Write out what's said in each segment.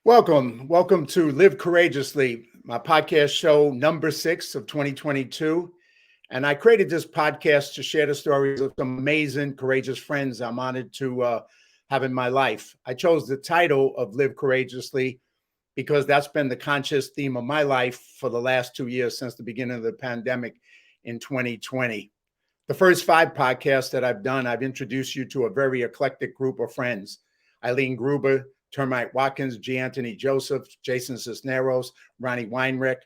Welcome to Live Courageously, my podcast show number 6 of 2022. And I created this podcast to share the stories of some amazing, courageous friends I'm honored to have in my life. I chose the title of Live Courageously because that's been the conscious theme of my life for the last 2 years since the beginning of the pandemic in 2020. The first 5 podcasts that I've done, I've introduced you to a very eclectic group of friends. Eileen Gruber, Termite Watkins, G. Anthony Joseph, Jason Cisneros, Ronnie Weinrich.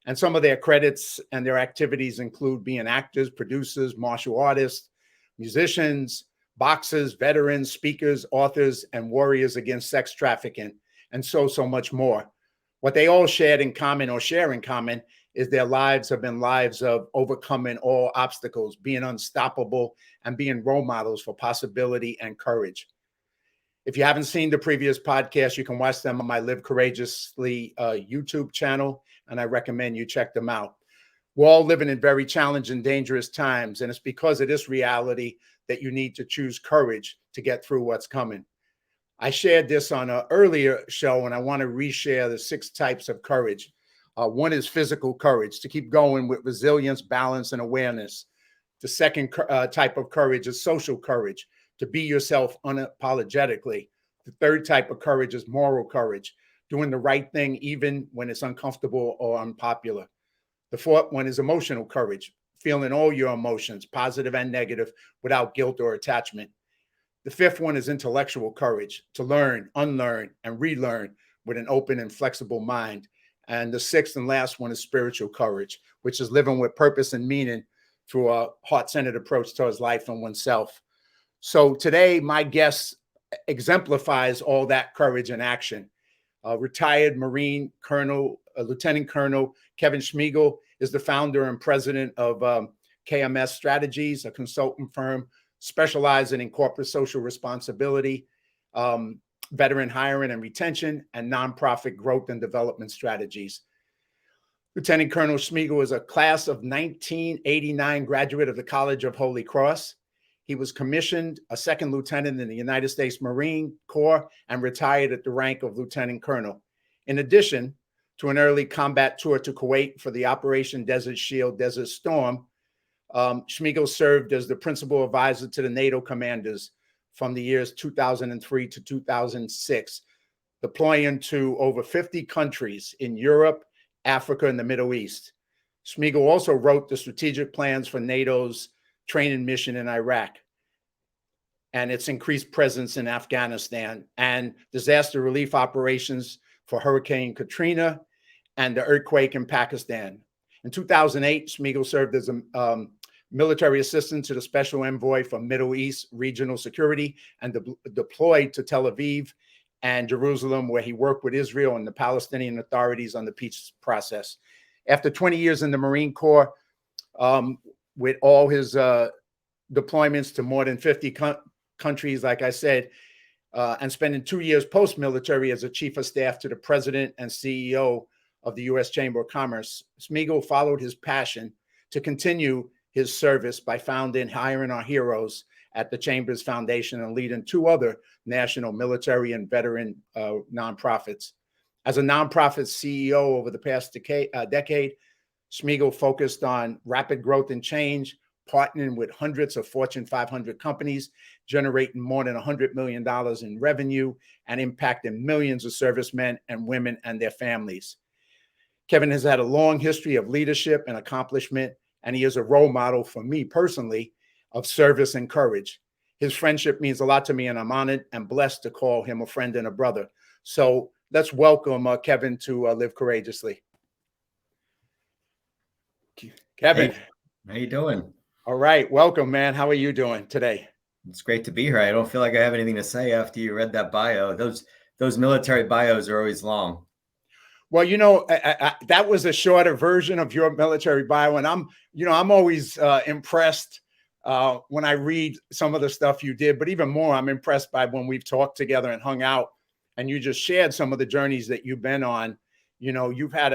And some of their credits and their activities include being actors, producers, martial artists, musicians, boxers, veterans, speakers, authors, and warriors against sex trafficking, and so much more. What they all shared in common or share in common is their lives have been lives of overcoming all obstacles, being unstoppable, and being role models for possibility and courage. If you haven't seen the previous podcast, you can watch them on my Live Courageously YouTube channel, and I recommend you check them out. We're all living in very challenging, dangerous times, and it's because of this reality that you need to choose courage to get through what's coming. I shared this on an earlier show, and I want to reshare the 6 types of courage. One is physical courage, to keep going with resilience, balance, and awareness. The second type of courage is social courage, to be yourself unapologetically. The third type of courage is moral courage, doing the right thing even when it's uncomfortable or unpopular. The fourth one is emotional courage, feeling all your emotions, positive and negative, without guilt or attachment. The fifth one is intellectual courage, to learn, unlearn, and relearn with an open and flexible mind. And the sixth and last one is spiritual courage, which is living with purpose and meaning through a heart-centered approach towards life and oneself. So today, my guest exemplifies all that courage in action. Retired Marine Colonel, Lieutenant Colonel Kevin Schmiegel is the founder and president of KMS Strategies, a consultant firm specializing in corporate social responsibility, veteran hiring and retention, and nonprofit growth and development strategies. Lieutenant Colonel Schmiegel is a class of 1989 graduate of the College of Holy Cross. He was commissioned a second lieutenant in the United States Marine Corps and retired at the rank of lieutenant colonel. In addition to an early combat tour to Kuwait for the Operation Desert Shield, Desert Storm, Schmiegel served as the principal advisor to the NATO commanders from the years 2003 to 2006, deploying to over 50 countries in Europe, Africa, and the Middle East. Schmiegel also wrote the strategic plans for NATO's training mission in Iraq and its increased presence in Afghanistan, and disaster relief operations for Hurricane Katrina and the earthquake in Pakistan. In 2008, Schmiegel served as a military assistant to the special envoy for Middle East regional security and deployed to Tel Aviv and Jerusalem, where he worked with Israel and the Palestinian authorities on the peace process. After 20 years in the Marine Corps, with all his deployments to more than 50 countries, like I said, and spending 2 years post-military as a chief of staff to the president and CEO of the U.S. Chamber of Commerce, Schmiegel followed his passion to continue his service by founding Hiring Our Heroes at the Chamber's Foundation and leading 2 other national military and veteran nonprofits. As a nonprofit CEO over the past decade, Schmiegel focused on rapid growth and change, partnering with hundreds of Fortune 500 companies, generating more than $100 million in revenue, and impacting millions of servicemen and women and their families. Kevin has had a long history of leadership and accomplishment, and he is a role model for me personally of service and courage. His friendship means a lot to me, and I'm honored and blessed to call him a friend and a brother. So let's welcome Kevin to Live Courageously. Kevin. Hey, how you doing? All right. Welcome, man. How are you doing today? It's great to be here. I don't feel like I have anything to say after you read that bio. Those military bios are always long. Well, that was a shorter version of your military bio. And I'm always impressed when I read some of the stuff you did, but even more, I'm impressed by when we've talked together and hung out and you just shared some of the journeys that you've been on. You've had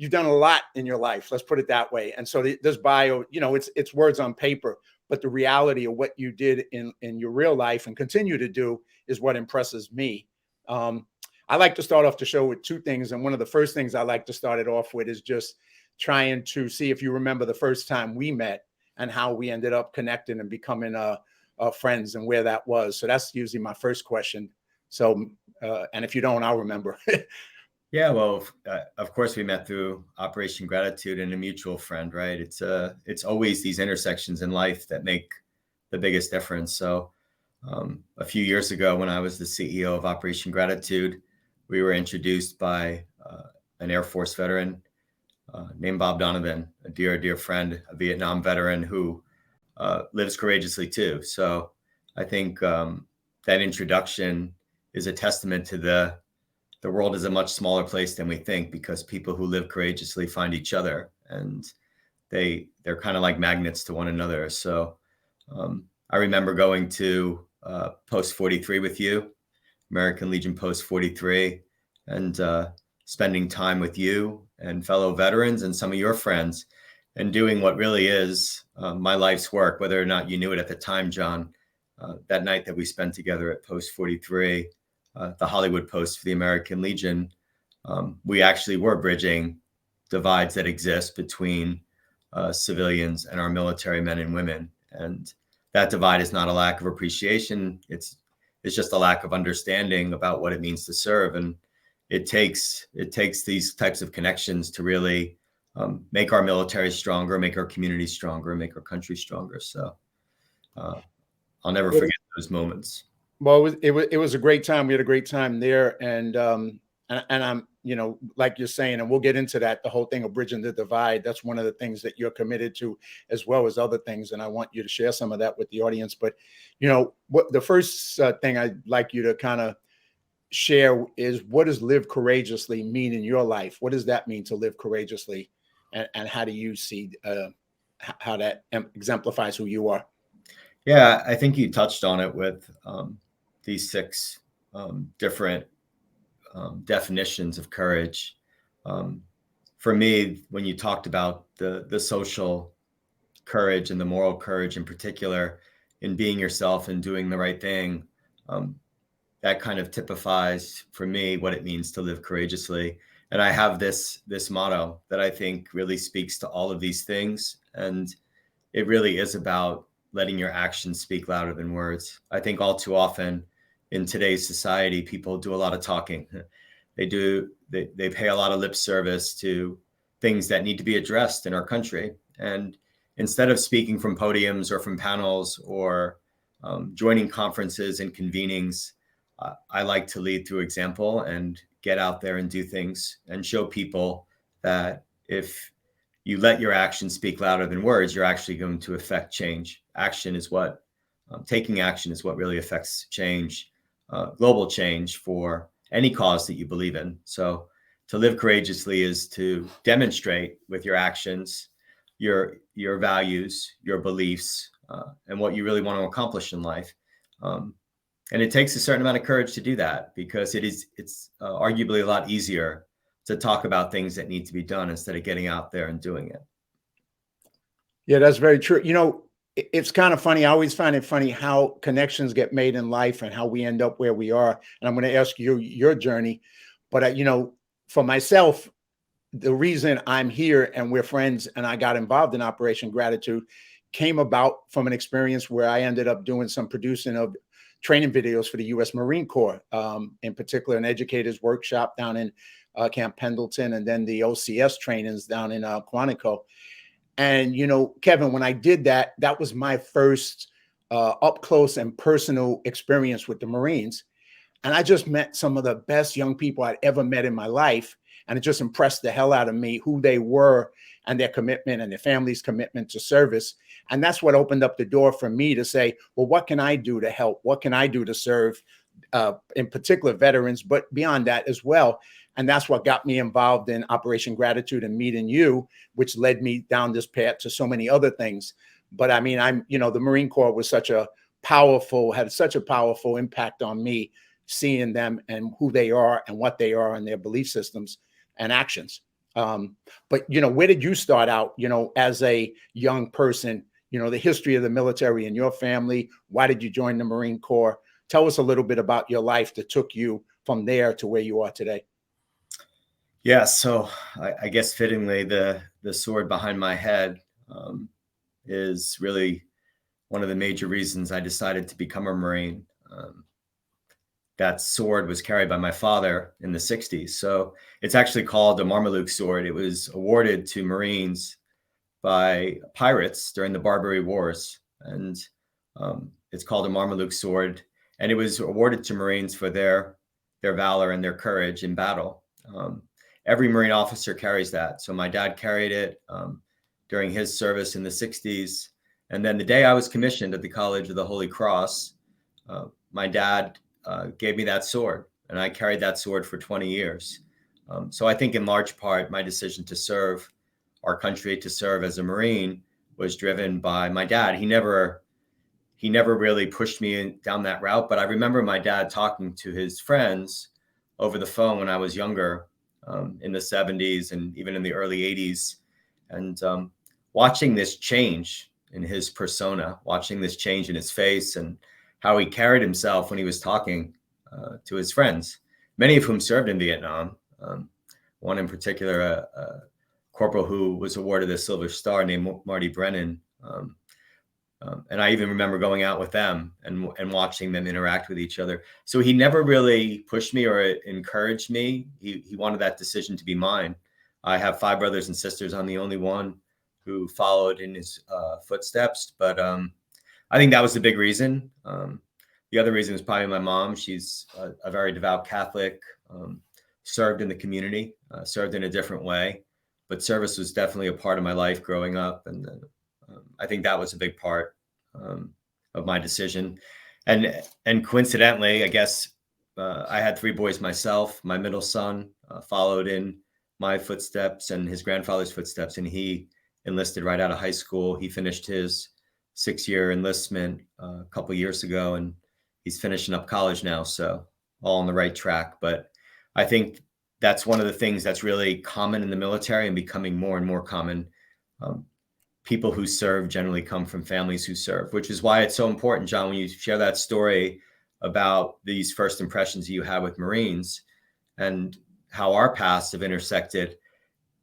you've done a lot in your life. Let's put it that way. And so this bio, it's words on paper, but the reality of what you did in your real life and continue to do is what impresses me. I like to start off the show with two things. And one of the first things I like to start it off with is just trying to see if you remember the first time we met and how we ended up connecting and becoming friends and where that was. So that's usually my first question. So, and if you don't, I'll remember. Yeah, well, of course, we met through Operation Gratitude and a mutual friend, right? It's always these intersections in life that make the biggest difference. So a few years ago, when I was the CEO of Operation Gratitude, we were introduced by an Air Force veteran named Bob Donovan, a dear friend, a Vietnam veteran who lives courageously too. So I think that introduction is a testament to the world is a much smaller place than we think, because people who live courageously find each other, and they're kind of like magnets to one another. So I remember going to Post 43 with you, American Legion Post 43, and spending time with you and fellow veterans and some of your friends, and doing what really is my life's work, whether or not you knew it at the time, John. That night that we spent together at Post 43, the Hollywood Post for the American Legion, we actually were bridging divides that exist between civilians and our military men and women. And that divide is not a lack of appreciation. It's just a lack of understanding about what it means to serve. And it takes these types of connections to really make our military stronger, make our communities stronger, make our country stronger. So I'll never forget those moments. Well, it was a great time. We had a great time there, and I'm, like you're saying, and we'll get into that. The whole thing of bridging the divide. That's one of the things that you're committed to, as well as other things. And I want you to share some of that with the audience. But what the first thing I'd like you to kind of share is, what does live courageously mean in your life? What does that mean to live courageously, and how do you see how that exemplifies who you are? Yeah, I think you touched on it with these six different definitions of courage. For me, when you talked about the social courage and the moral courage in particular, in being yourself and doing the right thing, that kind of typifies for me what it means to live courageously. And I have this motto that I think really speaks to all of these things. And it really is about letting your actions speak louder than words. I think all too often in today's society, people do a lot of talking. They pay a lot of lip service to things that need to be addressed in our country. And instead of speaking from podiums or from panels or joining conferences and convenings, I like to lead through example and get out there and do things and show people that if you let your actions speak louder than words, you're actually going to affect change. Taking action is what really affects change, global change for any cause that you believe in. So to live courageously is to demonstrate with your actions, your values, your beliefs, and what you really want to accomplish in life. And it takes a certain amount of courage to do that, because it's arguably a lot easier to talk about things that need to be done instead of getting out there and doing it. Yeah, that's very true. It's kind of funny. I always find it funny how connections get made in life and how we end up where we are. And I'm going to ask you your journey. But, for myself, the reason I'm here and we're friends and I got involved in Operation Gratitude came about from an experience where I ended up doing some producing of training videos for the U.S. Marine Corps, in particular, an educators workshop down in Camp Pendleton, and then the OCS trainings down in Quantico. And, Kevin, when I did that, that was my first up close and personal experience with the Marines. And I just met some of the best young people I'd ever met in my life. And it just impressed the hell out of me who they were and their commitment and their family's commitment to service. And that's what opened up the door for me to say, well, what can I do to help? What can I do to serve, in particular, veterans, but beyond that as well? And that's what got me involved in Operation Gratitude and meeting you, which led me down this path to so many other things. But I mean, the Marine Corps was had such a powerful impact on me, seeing them and who they are and what they are and their belief systems and actions. But, where did you start out, as a young person, the history of the military in your family? Why did you join the Marine Corps? Tell us a little bit about your life that took you from there to where you are today. Yeah, so I guess fittingly, the sword behind my head is really one of the major reasons I decided to become a Marine. That sword was carried by my father in the 60s. So it's actually called a Marmaluke sword. It was awarded to Marines by pirates during the Barbary Wars. And it's called a Marmaluke sword. And it was awarded to Marines for their valor and their courage in battle. Every Marine officer carries that. So my dad carried it during his service in the 60s. And then the day I was commissioned at the College of the Holy Cross, my dad gave me that sword, and I carried that sword for 20 years. So I think in large part, my decision to serve our country, to serve as a Marine, was driven by my dad. He never really pushed me down that route, but I remember my dad talking to his friends over the phone when I was younger, in the 70s and even in the early 80s, and watching this change in his persona, watching this change in his face, and how he carried himself when he was talking to his friends, many of whom served in Vietnam. One in particular, a corporal who was awarded a Silver Star named Marty Brennan. And I even remember going out with them and watching them interact with each other. So he never really pushed me or encouraged me. He wanted that decision to be mine. I have 5 brothers and sisters. I'm the only one who followed in his footsteps. But I think that was the big reason. The other reason is probably my mom. She's a very devout Catholic, served in the community, served in a different way, but service was definitely a part of my life growing up. And I think that was a big part of my decision. And coincidentally, I guess I had 3 boys myself. My middle son followed in my footsteps and his grandfather's footsteps, and he enlisted right out of high school. He finished his 6-year enlistment a couple of years ago, and he's finishing up college now. So all on the right track. But I think that's one of the things that's really common in the military and becoming more and more common. People who serve generally come from families who serve, which is why it's so important, John, when you share that story about these first impressions you had with Marines and how our paths have intersected.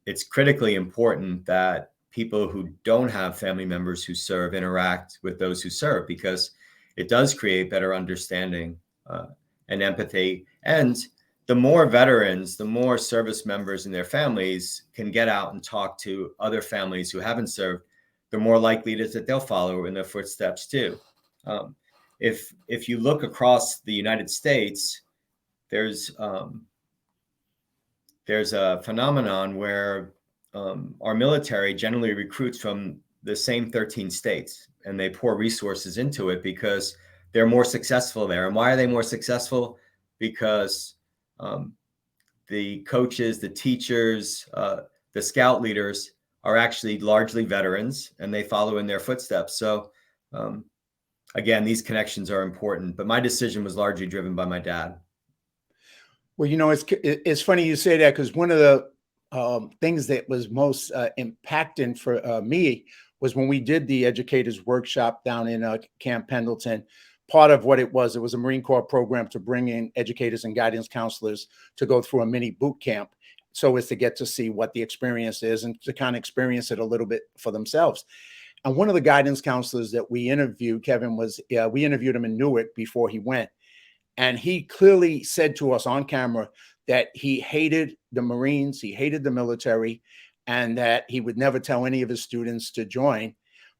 It's critically important that people who don't have family members who serve interact with those who serve, because it does create better understanding and empathy. And the more veterans, the more service members and their families can get out and talk to other families who haven't served, the more likely it is that they'll follow in their footsteps too. If you look across the United States, there's a phenomenon where our military generally recruits from the same 13 states, and they pour resources into it because they're more successful there. And why are they more successful? Because the coaches, the teachers, the scout leaders are actually largely veterans, and they follow in their footsteps. So again, these connections are important, but my decision was largely driven by my dad. Well, it's funny you say that, because one of the things that was most impacting for me was when we did the educators workshop down in Camp Pendleton. Part of what it was a Marine Corps program to bring in educators and guidance counselors to go through a mini boot camp, so as to get to see what the experience is and to kind of experience it a little bit for themselves. And one of the guidance counselors that we interviewed, Kevin, we interviewed him in Newark before he went. And he clearly said to us on camera that he hated the Marines, he hated the military, and that he would never tell any of his students to join.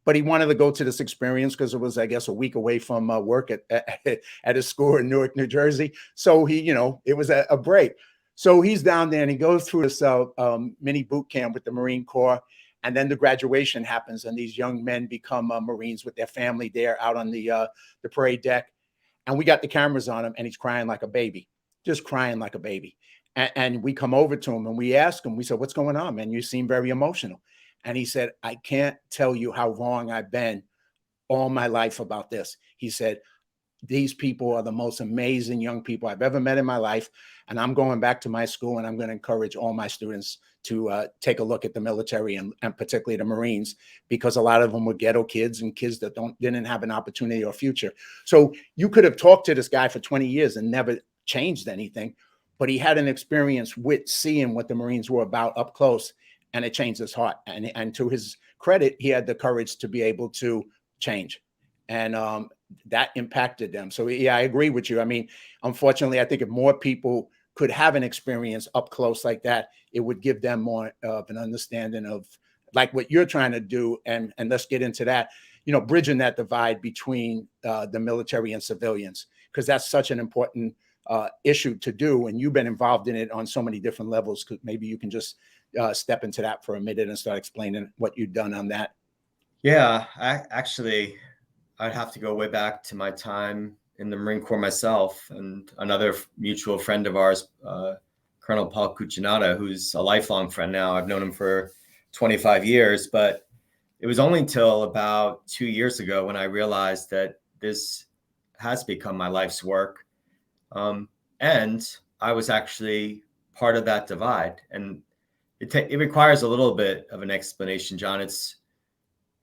But he wanted to go to this experience because it was, I guess, a week away from work at his school in Newark, New Jersey. So it was a break. So he's down there and he goes through this mini boot camp with the Marine Corps. And then the graduation happens, and these young men become Marines with their family there out on the parade deck. And we got the cameras on him, and he's crying like a baby, just crying like a baby. And we come over to him and we ask him, we said, "What's going on, man? You seem very emotional." And he said, "I can't tell you how wrong I've been all my life about this." He said, these people are the most amazing young people I've ever met in my life. And I'm going back to my school, and I'm going to encourage all my students to take a look at the military, and particularly the Marines, because a lot of them were ghetto kids and kids that didn't have an opportunity or future. So you could have talked to this guy for 20 years and never changed anything, but he had an experience with seeing what the Marines were about up close, and it changed his heart. And to his credit, he had the courage to be able to change. And that impacted them. So yeah, I agree with you. I mean, unfortunately, I think if more people could have an experience up close like that, it would give them more of an understanding of like what you're trying to do. And let's get into that, bridging that divide between the military and civilians, because that's such an important issue to do. And you've been involved in it on so many different levels. Maybe you can just step into that for a minute and start explaining what you've done on that. Yeah, I'd have to go way back to my time in the Marine Corps myself, and another mutual friend of ours, Colonel Paul Cuccinata, who's a lifelong friend now. I've known him for 25 years, but it was only until about 2 years ago when I realized that this has become my life's work. And I was actually part of that divide. And it requires a little bit of an explanation, John. It's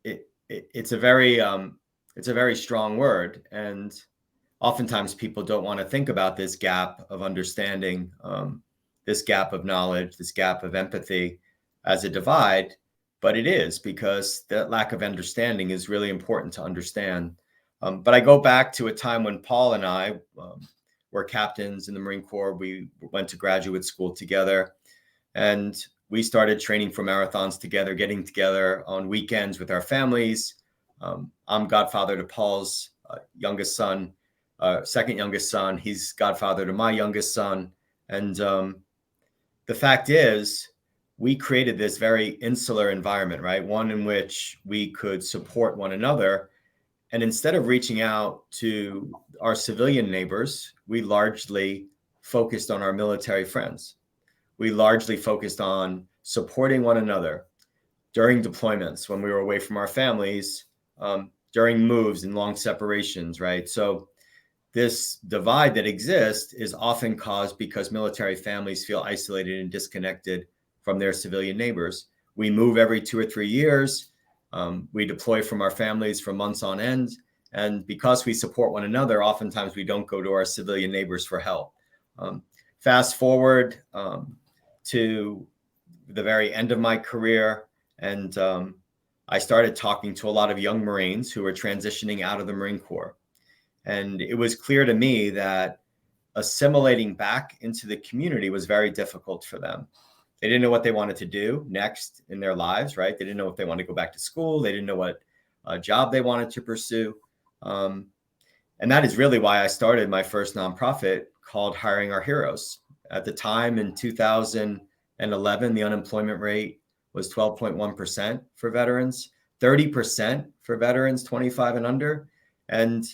a very strong word, and oftentimes people don't want to think about this gap of understanding, this gap of knowledge, this gap of empathy as a divide, but it is, because that lack of understanding is really important to understand. But I go back to a time when Paul and I were captains in the Marine Corps. We went to graduate school together, and we started training for marathons together, getting together on weekends with our families. I'm godfather to Paul's youngest son, second youngest son. He's godfather to my youngest son. And the fact is, we created this very insular environment, right? One in which we could support one another. And instead of reaching out to our civilian neighbors, we largely focused on our military friends. We largely focused on supporting one another during deployments, when we were away from our families, during moves and long separations, right? So this divide that exists is often caused because military families feel isolated and disconnected from their civilian neighbors. We move every 2 or 3 years. We deploy from our families for months on end. And because we support one another, oftentimes we don't go to our civilian neighbors for help. Fast forward to the very end of my career, and I started talking to a lot of young Marines who were transitioning out of the Marine Corps. And it was clear to me that assimilating back into the community was very difficult for them. They didn't know what they wanted to do next in their lives, right? They didn't know if they wanted to go back to school. They didn't know what job they wanted to pursue. And that is really why I started my first nonprofit called Hiring Our Heroes. At the time in 2011, the unemployment rate was 12.1% for veterans, 30% for veterans 25 and under. And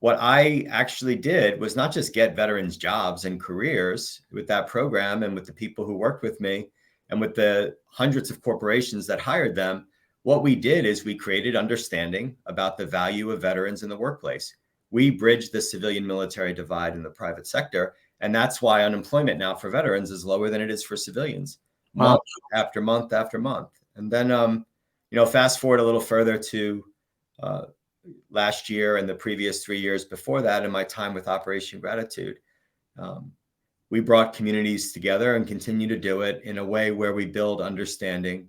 what I actually did was not just get veterans jobs and careers with that program and with the people who worked with me and with the hundreds of corporations that hired them. What we did is we created understanding about the value of veterans in the workplace. We bridged the civilian military divide in the private sector. And that's why unemployment now for veterans is lower than it is for civilians, month after month after month. And then, fast forward a little further to last year and the previous 3 years before that, in my time with Operation Gratitude, we brought communities together and continue to do it in a way where we build understanding,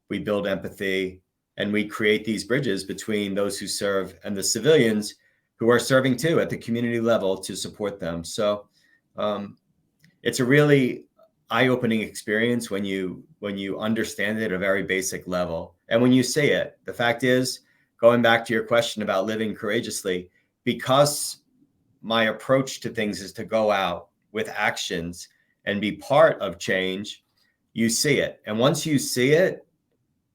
we build empathy, and we create these bridges between those who serve and the civilians who are serving too at the community level to support them. So it's a really eye-opening experience when you understand it at a very basic level. And when you say it, the fact is, going back to your question about living courageously, because my approach to things is to go out with actions and be part of change, you see it. And once you see it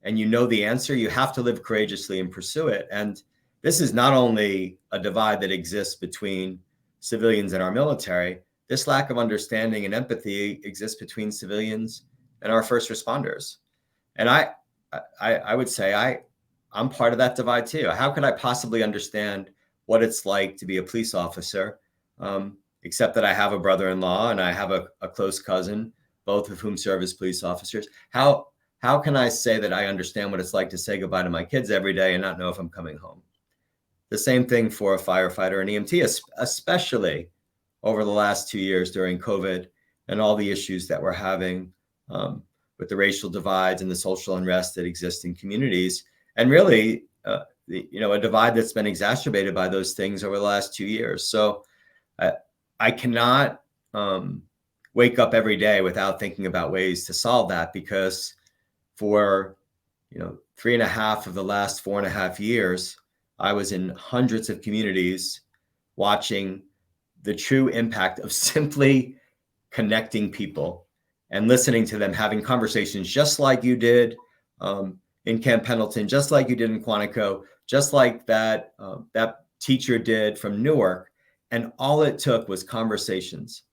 and you know the answer, you have to live courageously and pursue it. And this is not only a divide that exists between civilians and our military. This lack of understanding and empathy exists between civilians and our first responders. And I would say I'm part of that divide too. How could I possibly understand what it's like to be a police officer, except that I have a brother-in-law and I have a close cousin, both of whom serve as police officers. How can I say that I understand what it's like to say goodbye to my kids every day and not know if I'm coming home? The same thing for a firefighter and EMT, especially over the last 2 years during COVID and all the issues that we're having with the racial divides and the social unrest that exist in communities. And really, a divide that's been exacerbated by those things over the last 2 years. So I cannot wake up every day without thinking about ways to solve that, because for 3.5 of the last 4.5 years, I was in hundreds of communities watching the true impact of simply connecting people and listening to them, having conversations just like you did in Camp Pendleton, just like you did in Quantico, just like that teacher did from Newark. And all it took was conversations.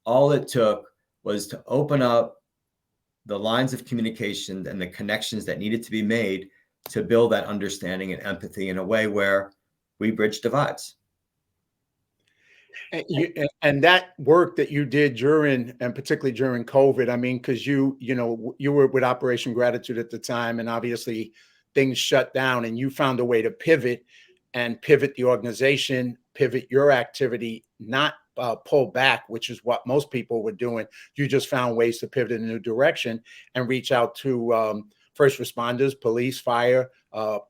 All it took was to open up the lines of communication and the connections that needed to be made to build that understanding and empathy in a way where we bridge divides. And that work that you did during, and particularly during COVID, I mean, because you were with Operation Gratitude at the time, and obviously things shut down, and you found a way to pivot the organization, pivot your activity, not pull back, which is what most people were doing. You just found ways to pivot in a new direction and reach out to first responders, police, fire,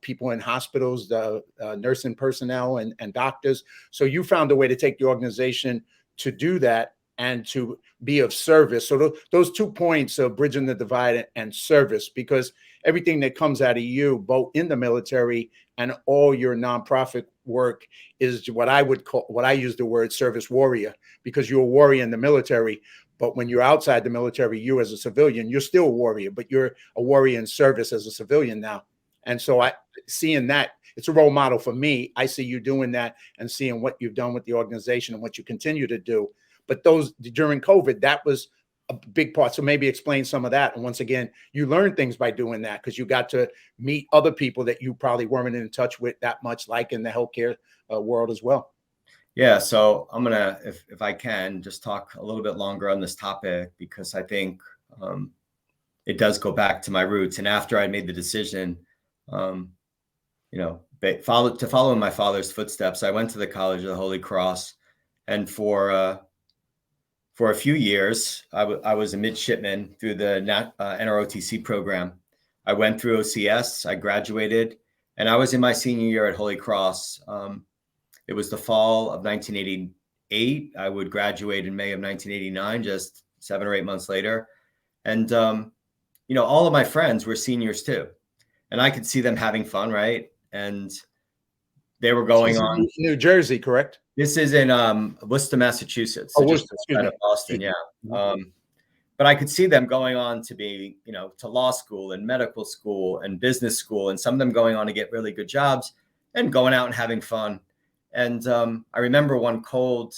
people in hospitals, the nursing personnel and doctors. So you found a way to take the organization to do that and to be of service. So those 2 points of bridging the divide and service, because everything that comes out of you, both in the military and all your nonprofit work, is what I use the word service warrior, because you're a warrior in the military. But when you're outside the military, you as a civilian, you're still a warrior, but you're a warrior in service as a civilian now. And so seeing that, it's a role model for me. I see you doing that and seeing what you've done with the organization and what you continue to do. But those during COVID, that was a big part. So maybe explain some of that. And once again, you learned things by doing that, because you got to meet other people that you probably weren't in touch with that much, like in the healthcare world as well. Yeah, so I'm gonna, if I can, just talk a little bit longer on this topic, because I think it does go back to my roots. And after I made the decision, to follow in my father's footsteps, I went to the College of the Holy Cross, and for a few years, I was a midshipman through the NROTC program. I went through OCS, I graduated, and I was in my senior year at Holy Cross. It was the fall of 1988. I would graduate in May of 1989, just 7 or 8 months later. And, all of my friends were seniors too. And I could see them having fun, right? And they were going on. New Jersey, correct? This is in Worcester, Massachusetts. So just outside of Boston, yeah. But I could see them going on to be, to law school and medical school and business school, and some of them going on to get really good jobs and going out and having fun. And I remember one cold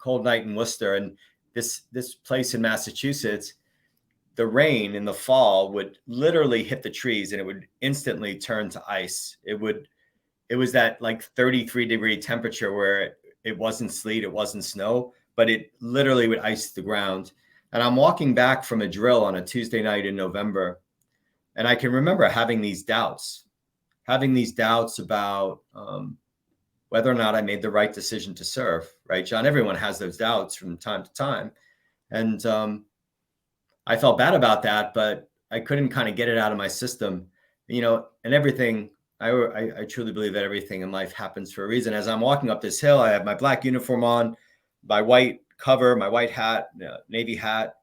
night in Worcester, and this place in Massachusetts, the rain in the fall would literally hit the trees and it would instantly turn to ice. It was that like 33-degree temperature where it wasn't sleet, it wasn't snow, but it literally would ice the ground. And I'm walking back from a drill on a Tuesday night in November, and I can remember having these doubts about whether or not I made the right decision to serve, right, John? Everyone has those doubts from time to time. And I felt bad about that, but I couldn't kind of get it out of my system, and everything. I truly believe that everything in life happens for a reason. As I'm walking up this hill, I have my black uniform on, my white cover, my white hat, Navy hat,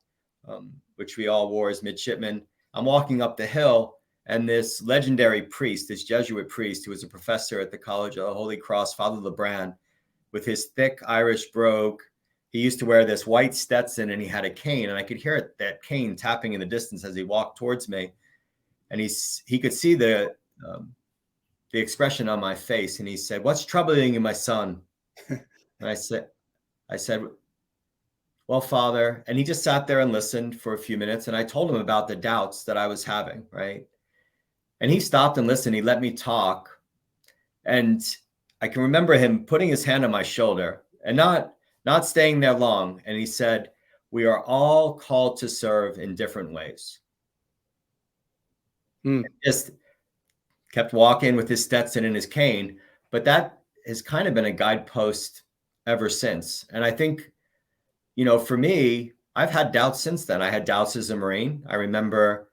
which we all wore as midshipmen. I'm walking up the hill, and this legendary priest, this Jesuit priest, who was a professor at the College of the Holy Cross, Father LeBrand, with his thick Irish brogue, he used to wear this white Stetson, and he had a cane, and I could hear that cane tapping in the distance as he walked towards me. And he could see the expression on my face, and he said, "What's troubling you, my son?" And I said, "Well, Father," and he just sat there and listened for a few minutes, and I told him about the doubts that I was having, right? And he stopped and listened. He let me talk. And I can remember him putting his hand on my shoulder and not staying there long. And he said, "We are all called to serve in different ways." Just kept walking with his Stetson and his cane. But that has kind of been a guidepost ever since. And I think, for me, I've had doubts since then. I had doubts as a Marine. I remember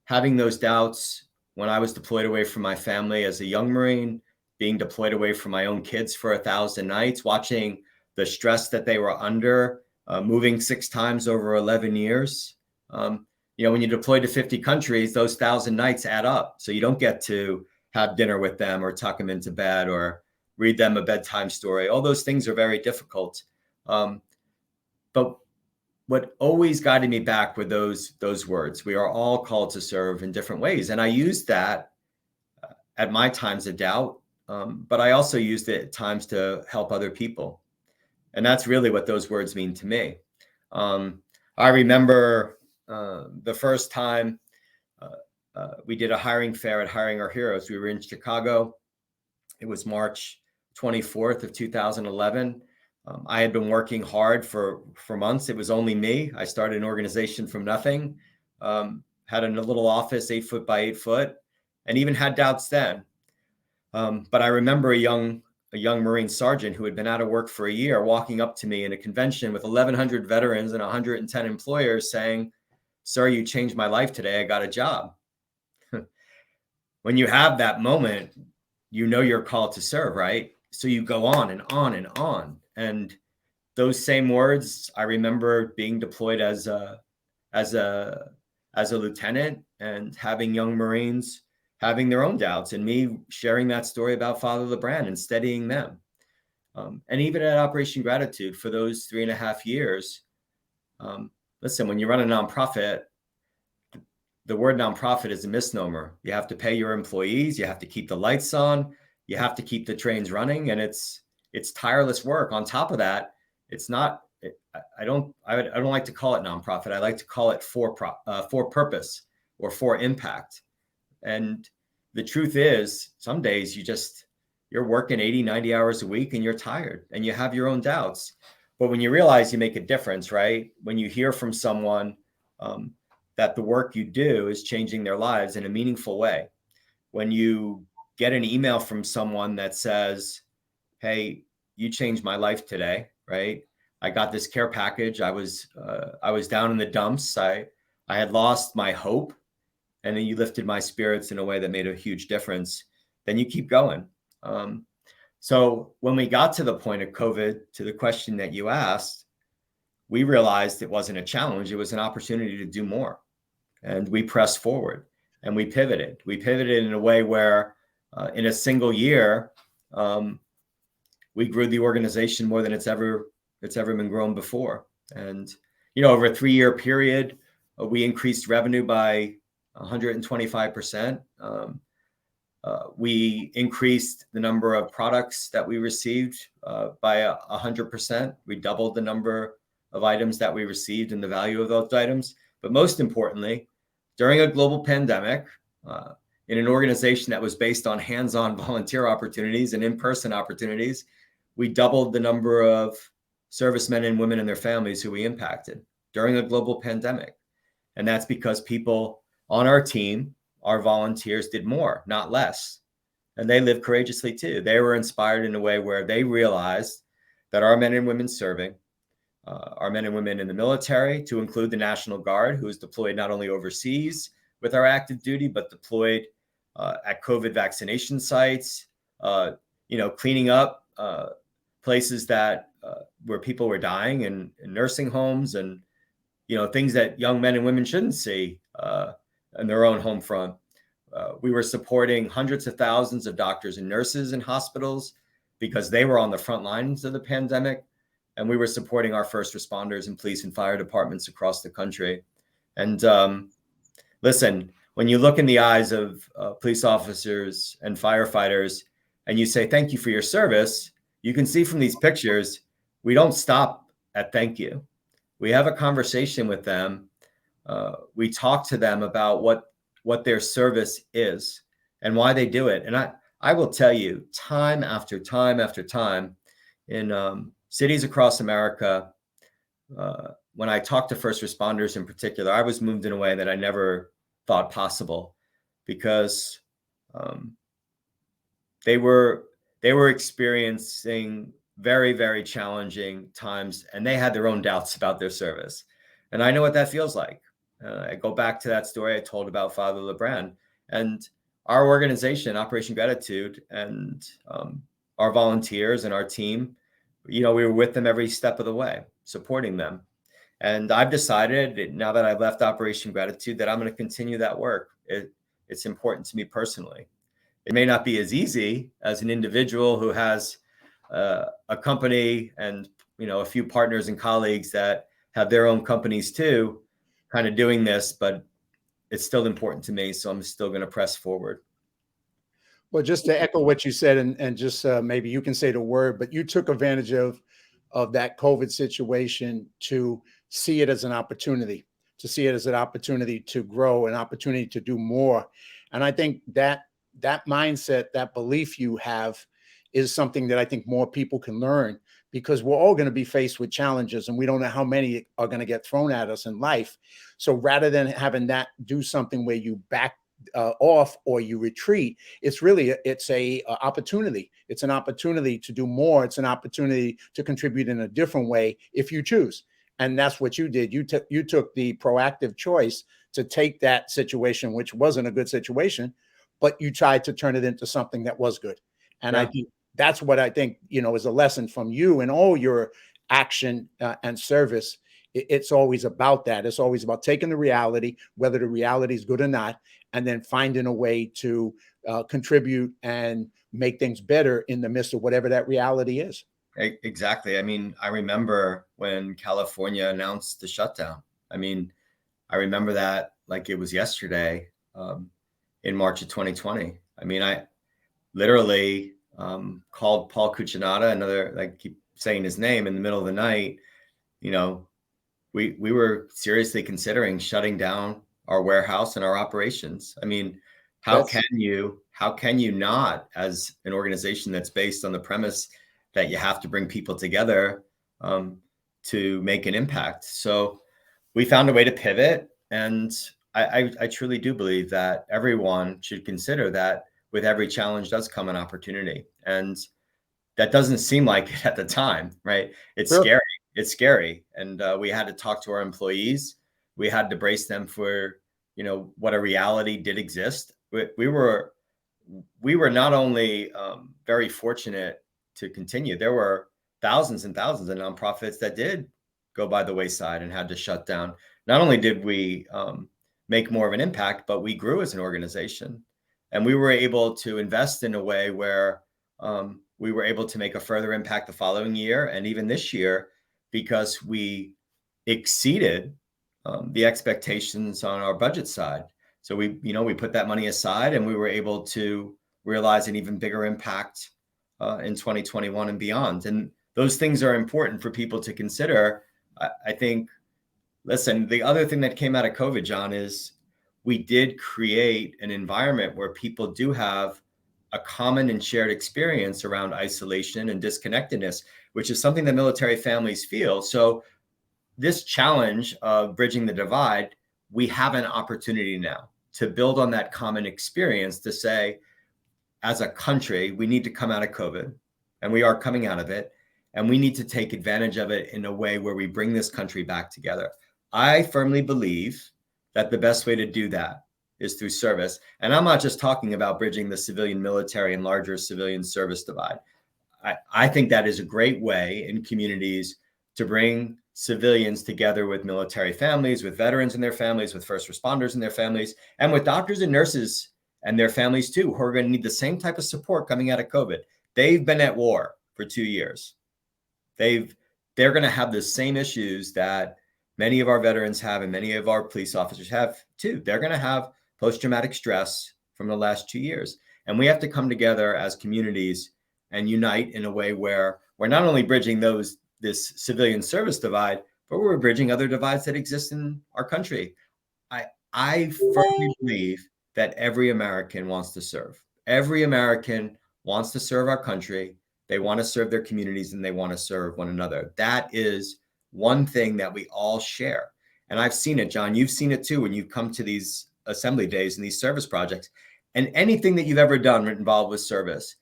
having those doubts when I was deployed away from my family as a young Marine, being deployed away from my own kids for 1,000 nights, watching the stress that they were under, moving 6 times over 11 years. When you deploy to 50 countries, those 1,000 nights add up. So you don't get to have dinner with them or tuck them into bed or read them a bedtime story. All those things are very difficult. But what always guided me back were those words. We are all called to serve in different ways. And I used that at my times of doubt, but I also used it at times to help other people. And that's really what those words mean to me. I remember the first time we did a hiring fair at Hiring Our Heroes. We were in Chicago. It was March 24th of 2011. I had been working hard for months. It was only me. I started an organization from nothing, had a little office 8 foot by 8 foot, and even had doubts then. But I remember a young Marine sergeant who had been out of work for a year walking up to me in a convention with 1,100 veterans and 110 employers saying, "Sir, you changed my life today. I got a job." When you have that moment, you're called to serve, right? So you go on and on and on. And those same words, I remember being deployed as a lieutenant and having young Marines having their own doubts, and me sharing that story about Father LeBrand and steadying them. And even at Operation Gratitude for those 3.5 years, listen, when you run a nonprofit, the word nonprofit is a misnomer. You have to pay your employees, you have to keep the lights on, you have to keep the trains running, and it's tireless work. On top of that, it's not. I don't like to call it nonprofit. I like to call it for purpose or for impact. And the truth is, some days you're working 80, 90 hours a week and you're tired and you have your own doubts. But when you realize you make a difference, right? When you hear from someone that the work you do is changing their lives in a meaningful way, when you get an email from someone that says, "Hey, you changed my life today," right? I got this care package. I was down in the dumps. I had lost my hope, and then you lifted my spirits in a way that made a huge difference. Then you keep going. So when we got to the point of COVID, to the question that you asked, we realized it wasn't a challenge. It was an opportunity to do more. And we pressed forward and we pivoted. We pivoted in a way where in a single year, we grew the organization more than it's ever been grown before. And, over a 3-year period, we increased revenue by 125%. We increased the number of products that we received by 100%. We doubled the number of items that we received and the value of those items. But most importantly, during a global pandemic, in an organization that was based on hands-on volunteer opportunities and in-person opportunities, we doubled the number of servicemen and women and their families who we impacted during a global pandemic. And that's because people on our team, our volunteers, did more, not less. And they lived courageously too. They were inspired in a way where they realized that our men and women serving, our men and women in the military, to include the National Guard, who is deployed not only overseas with our active duty, but deployed at COVID vaccination sites, cleaning up places that where people were dying in nursing homes and, things that young men and women shouldn't see in their own home front. We were supporting hundreds of thousands of doctors and nurses in hospitals because they were on the front lines of the pandemic. And we were supporting our first responders and police and fire departments across the country. And listen, when you look in the eyes of police officers and firefighters and you say, "Thank you for your service," you can see from these pictures, we don't stop at thank you. We have a conversation with them. We talk to them about what their service is and why they do it. And I will tell you, time after time after time, in cities across America, when I talk to first responders in particular, I was moved in a way that I never thought possible, because um, they were experiencing very, very challenging times, and they had their own doubts about their service. And I know what that feels like. I go back to that story I told about Father LeBrand, and our organization, Operation Gratitude, and our volunteers and our team. We were with them every step of the way, supporting them. And I've decided, now that I've left Operation Gratitude, that I'm going to continue that work. It's important to me personally. It may not be as easy as an individual who has a company and a few partners and colleagues that have their own companies too, kind of doing this, but it's still important to me, so I'm still going to press forward. Well, just to echo what you said, and just maybe you can say the word, but you took advantage of that COVID situation to see it as an opportunity, to grow, an opportunity to do more. And I think that mindset, that belief you have, is something that I think more people can learn, because we're all going to be faced with challenges, and we don't know how many are going to get thrown at us in life. So rather than having that do something where you back off or you retreat, it's a opportunity. It's an opportunity to do more. It's an opportunity to contribute in a different way if you choose. And that's what you did. You took the proactive choice to take that situation, which wasn't a good situation, but you tried to turn it into something that was good. And I think that's what I think, is a lesson from you and all your action and service. It's always about that. It's always about taking the reality, whether the reality is good or not, and then finding a way to contribute and make things better in the midst of whatever that reality is. Exactly. I mean, I remember when California announced the shutdown. I mean, I remember that like it was yesterday, in March of 2020. I mean, I literally called Paul Cuccinata, I keep saying his name, in the middle of the night. We were seriously considering shutting down our warehouse and our operations. I mean, how can you not, as an organization that's based on the premise that you have to bring people together to make an impact? So we found a way to pivot, and I truly do believe that everyone should consider that with every challenge does come an opportunity. And that doesn't seem like it at the time, right? It's scary. It's scary. And we had to talk to our employees. We had to brace them for, what a reality did exist. We were not only very fortunate to continue. There were thousands and thousands of nonprofits that did go by the wayside and had to shut down. Not only did we make more of an impact, but we grew as an organization. And we were able to invest in a way where we were able to make a further impact the following year and even this year, because we exceeded the expectations on our budget side. So we put that money aside, and we were able to realize an even bigger impact in 2021 and beyond. And those things are important for people to consider. I think, listen, the other thing that came out of COVID, John, is we did create an environment where people do have a common and shared experience around isolation and disconnectedness, which is something that military families feel. So this challenge of bridging the divide, we have an opportunity now to build on that common experience, to say, as a country, we need to come out of COVID, and we are coming out of it, and we need to take advantage of it in a way where we bring this country back together. I firmly believe that the best way to do that is through service. And I'm not just talking about bridging the civilian military and larger civilian service divide. I think that is a great way in communities to bring civilians together with military families, with veterans and their families, with first responders and their families, and with doctors and nurses and their families too, who are going to need the same type of support coming out of COVID. They've been at war for 2 years. They're going to have the same issues that many of our veterans have and many of our police officers have too. They're going to have post-traumatic stress from the last 2 years. And we have to come together as communities and unite in a way where we're not only bridging this civilian service divide, but we're bridging other divides that exist in our country. I firmly believe that every American wants to serve. Every American wants to serve our country. They want to serve their communities, and they want to serve one another. That is one thing that we all share. And I've seen it, John. You've seen it too when you come to these assembly days and these service projects, and anything that you've ever done involved with service,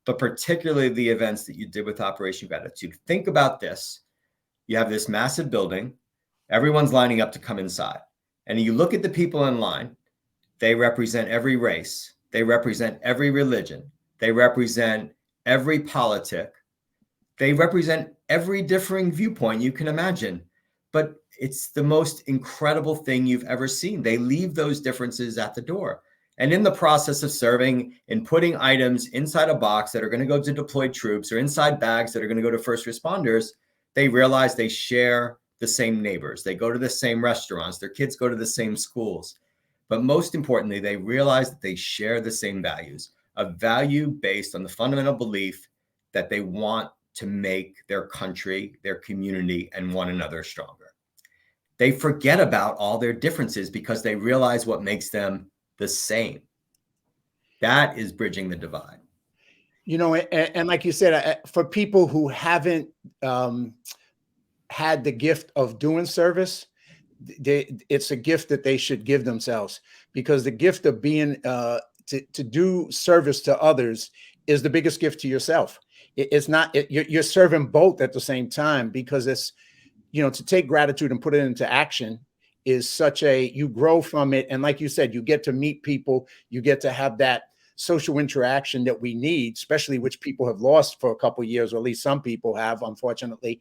but particularly the events that you did with Operation Gratitude. Think about this. You have this massive building. Everyone's lining up to come inside. And you look at the people in line. They represent every race. They represent every religion. They represent every politic. They represent every differing viewpoint you can imagine. But it's the most incredible thing you've ever seen. They leave those differences at the door. And in the process of serving and putting items inside a box that are going to go to deployed troops or inside bags that are going to go to first responders, they realize they share the same neighbors. They go to the same restaurants. Their kids go to the same schools. But most importantly, they realize that they share the same values, a value based on the fundamental belief that they want to make their country, their community, and one another stronger. They forget about all their differences because they realize what makes them the same. That is bridging the divide. You know, and like you said, for people who haven't had the gift of doing service, it's a gift that they should give themselves, because the gift of being to do service to others is the biggest gift to yourself. It's not, you're serving both at the same time, because it's, you know, to take gratitude and put it into action is such a, you grow from it. And like you said, you get to meet people, you get to have that social interaction that we need, especially which people have lost for a couple of years, or at least some people have, unfortunately.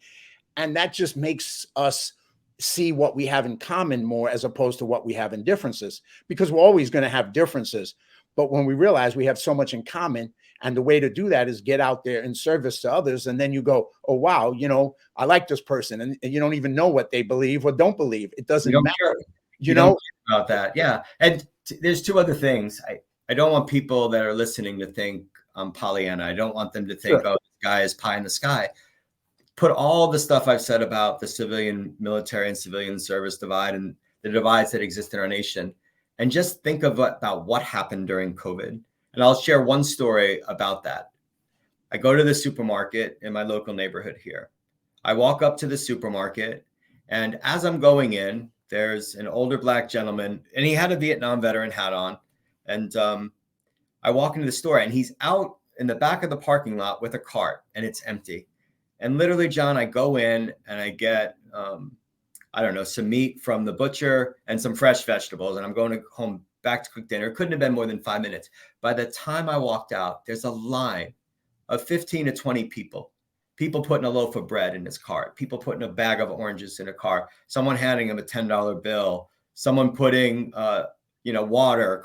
And that just makes us see what we have in common more, as opposed to what we have in differences, because we're always going to have differences. But when we realize we have so much in common, and the way to do that is get out there in service to others, and then you go, oh, wow, you know, I like this person, and you don't even know what they believe or don't believe. It doesn't matter. Care. You know about that. Yeah. And there's two other things. I don't want people that are listening to think I'm Pollyanna. I don't want them to think, oh, this guy is pie in the sky. Put all the stuff I've said about the civilian, military, and civilian service divide and the divides that exist in our nation, and just think about what happened during COVID. And I'll share one story about that. I go to the supermarket in my local neighborhood here. I walk up to the supermarket, and as I'm going in, there's an older Black gentleman, and he had a Vietnam veteran hat on. And I walk into the store, and he's out in the back of the parking lot with a cart, and it's empty. And literally, John, I go in and I get, I don't know, some meat from the butcher and some fresh vegetables, and I'm going home back to cook dinner. It couldn't have been more than 5 minutes. By the time I walked out, there's a line of 15 to 20 people putting a loaf of bread in his cart, people putting a bag of oranges in a cart, someone handing him a $10 bill, someone putting, water.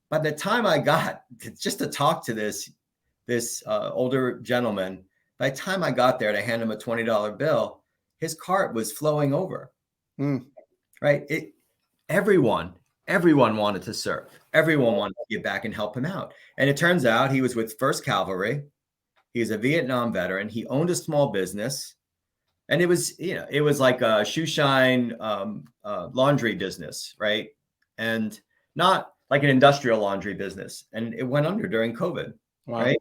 By the time I got just to talk to this older gentleman, by the time I got there to hand him a $20 bill, his cart was flowing over. Right? Everyone wanted to serve. Everyone wanted to give back and help him out. And it turns out he was with 1st Cavalry. He's a Vietnam veteran. He owned a small business. And it was like a shoe shine laundry business, right? And not like an industrial laundry business. And it went under during COVID, right?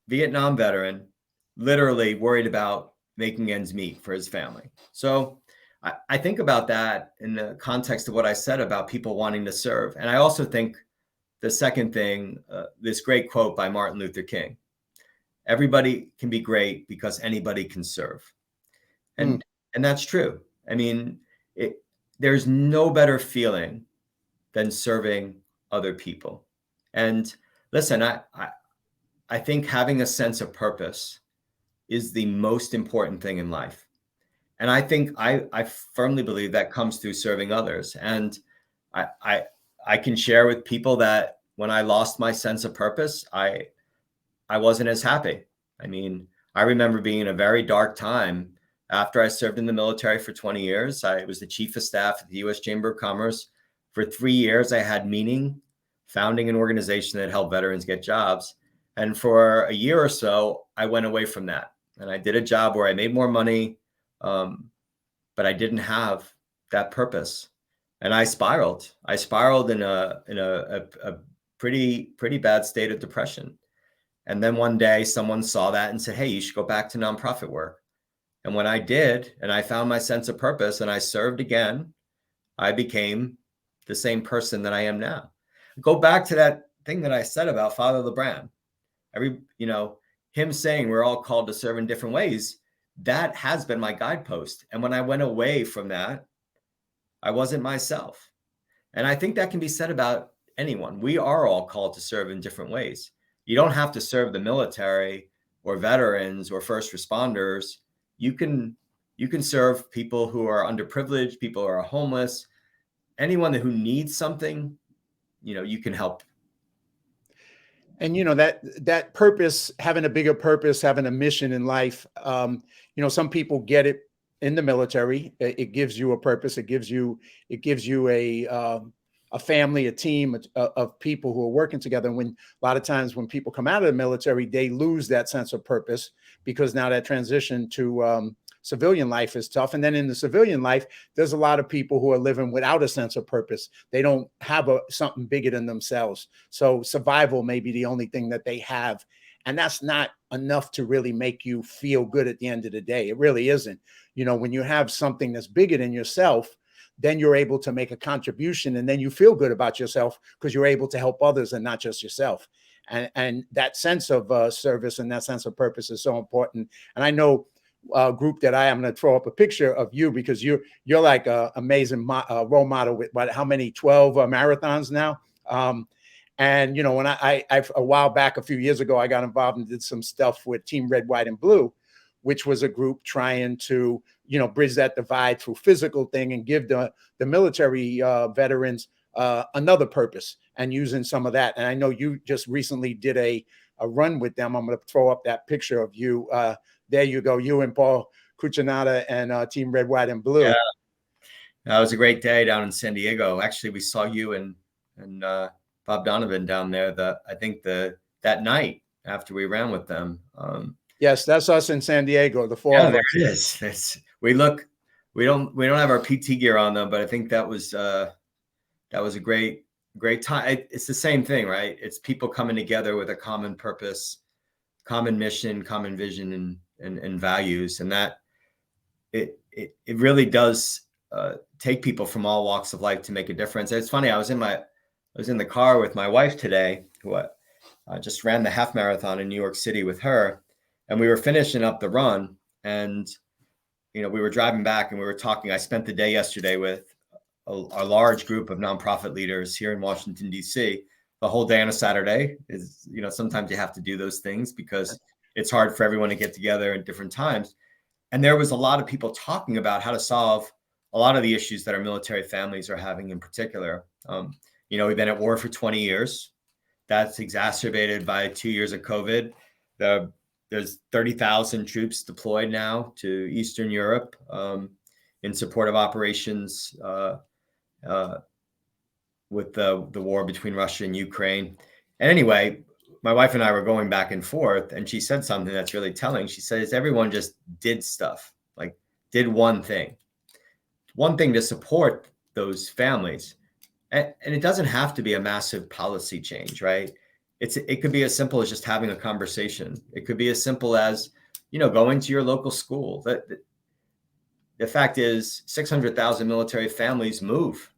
Vietnam veteran, literally worried about making ends meet for his family. So I think about that in the context of what I said about people wanting to serve. And I also think the second thing, this great quote by Martin Luther King, everybody can be great because anybody can serve. And that's true. I mean, there's no better feeling than serving other people. And listen, I think having a sense of purpose is the most important thing in life. And I think I firmly believe that comes through serving others. And I can share with people that when I lost my sense of purpose, I wasn't as happy. I mean, I remember being in a very dark time after I served in the military for 20 years. I was the chief of staff at the U.S. Chamber of Commerce. For 3 years, I had meaning, founding an organization that helped veterans get jobs. And for a year or so, I went away from that. And I did a job where I made more money, but I didn't have that purpose. And I spiraled. I spiraled in a pretty bad state of depression. And then one day someone saw that and said, hey, you should go back to nonprofit work. And when I did, and I found my sense of purpose and I served again, I became the same person that I am now. Go back to that thing that I said about Father LeBrun. Him saying we're all called to serve in different ways, that has been my guidepost. And when I went away from that, I wasn't myself. And I think that can be said about anyone. We are all called to serve in different ways. You don't have to serve the military or veterans or first responders. You can serve people who are underprivileged, people who are homeless, anyone who needs something, you can help. And that purpose, having a bigger purpose, having a mission in life, some people get it in the military. It gives you a purpose. It gives you a family, a team of people who are working together. And a lot of times when people come out of the military, they lose that sense of purpose because now that transition to civilian life is tough. And then in the civilian life, there's a lot of people who are living without a sense of purpose. They don't have something bigger than themselves. So survival may be the only thing that they have. And that's not enough to really make you feel good at the end of the day. It really isn't. When you have something that's bigger than yourself, then you're able to make a contribution, and then you feel good about yourself because you're able to help others and not just yourself. And that sense of service and that sense of purpose is so important. And I know group that I'm going to throw up a picture of you because you're like an amazing role model with how many 12 marathons now. And when I a while back, a few years ago, I got involved and did some stuff with Team Red, White, and Blue, which was a group trying to bridge that divide through physical thing and give the military veterans another purpose and using some of that. And I know you just recently did a run with them. I'm going to throw up that picture of you. There you go. You and Paul Cuccinata and Team Red, White, and Blue. Yeah, that was a great day down in San Diego. Actually, we saw you and Bob Donovan down there. That night after we ran with them. Yes, that's us in San Diego. The four. Yeah, there it is. We don't have our PT gear on them, but I think that was a great time. It's the same thing, right? It's people coming together with a common purpose, common mission, common vision, and values, and that it really does take people from all walks of life to make a difference. It's funny. I was in the car with my wife today, who I just ran the half marathon in New York City with her, and we were finishing up the run, and we were driving back and we were talking. I spent the day yesterday with a large group of nonprofit leaders here in Washington, D.C. The whole day on a Saturday is, sometimes you have to do those things because it's hard for everyone to get together at different times. And there was a lot of people talking about how to solve a lot of the issues that our military families are having in particular. We've been at war for 20 years. That's exacerbated by 2 years of COVID. There's 30,000 troops deployed now to Eastern Europe in support of operations with the war between Russia and Ukraine. And anyway, my wife and I were going back and forth, and she said something that's really telling. She says, everyone just did stuff, like did one thing to support those families. And it doesn't have to be a massive policy change, right? It could be as simple as just having a conversation. It could be as simple as, going to your local school. The fact is 600,000 military families move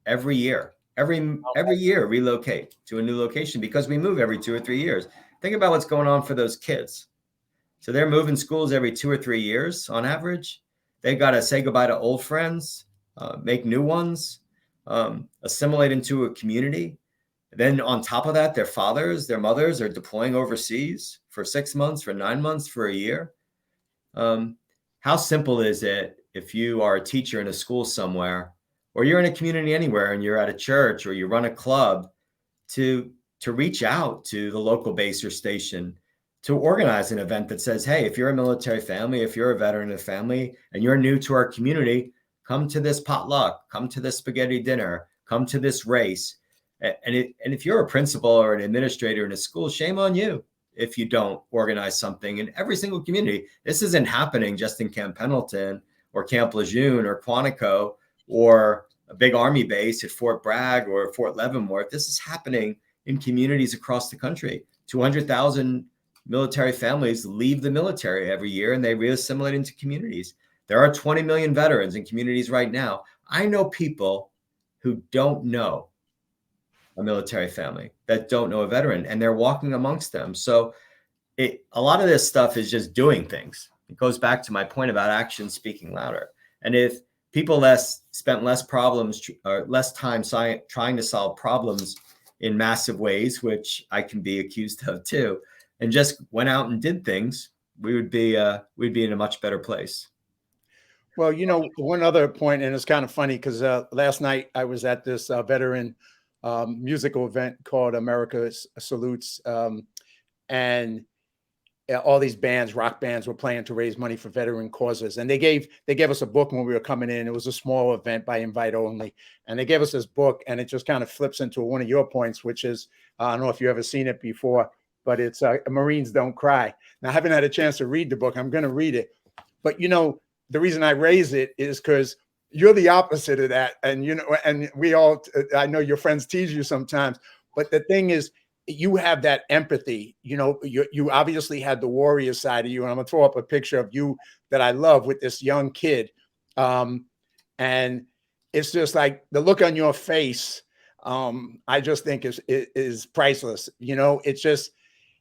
every year. Every year relocate to a new location because we move every 2 or 3 years. Think about what's going on for those kids. So they're moving schools every 2 or 3 years on average. They've got to say goodbye to old friends, make new ones, assimilate into a community. Then on top of that, their fathers, their mothers are deploying overseas for 6 months, for 9 months, for a year. How simple is it if you are a teacher in a school somewhere, or you're in a community anywhere and you're at a church or you run a club, to reach out to the local base or station to organize an event that says, hey, if you're a military family, if you're a veteran of family and you're new to our community, come to this potluck, come to this spaghetti dinner, come to this race. And if you're a principal or an administrator in a school, shame on you if you don't organize something in every single community. This isn't happening just in Camp Pendleton or Camp Lejeune or Quantico or a big Army base at Fort Bragg or Fort Leavenworth. This is happening in communities across the country. 200,000 military families leave the military every year and they reassimilate into communities. There are 20 million veterans in communities right now. I know people who don't know a military family, that don't know a veteran, and they're walking amongst them. So a lot of this stuff is just doing things. It goes back to my point about action speaking louder. And if people spent less time trying to solve problems in massive ways, which I can be accused of too, and just went out and did things, we'd be in a much better place. Well, one other point, and it's kind of funny because last night I was at this veteran musical event called America Salutes, and all these bands, rock bands, were playing to raise money for veteran causes. And they gave us a book when we were coming in. It was a small event by invite only, and they gave us this book, and it just kind of flips into one of your points, which is I don't know if you've ever seen it before, but it's Marines Don't Cry. Now, I haven't had a chance to read the book. I'm going to read it, but the reason I raise it is because you're the opposite of that. And, and I know your friends tease you sometimes, but the thing is, you have that empathy. You obviously had the warrior side of you. And I'm going to throw up a picture of you that I love with this young kid. And it's just like the look on your face. I just think is priceless.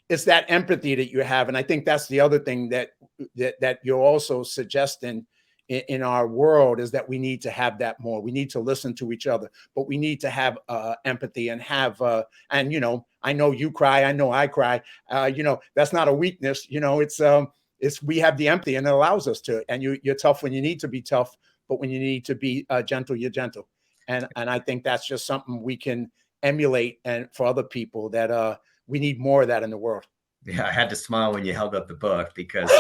It's that empathy that you have. And I think that's the other thing that you're also suggesting in our world, is that we need to have that more. We need to listen to each other, but we need to have empathy and have, I know you cry. I know I cry. That's not a weakness. It's we have the empathy, and it allows us to. And you're tough when you need to be tough, but when you need to be gentle, you're gentle. And I think that's just something we can emulate, and for other people that we need more of that in the world. Yeah, I had to smile when you held up the book because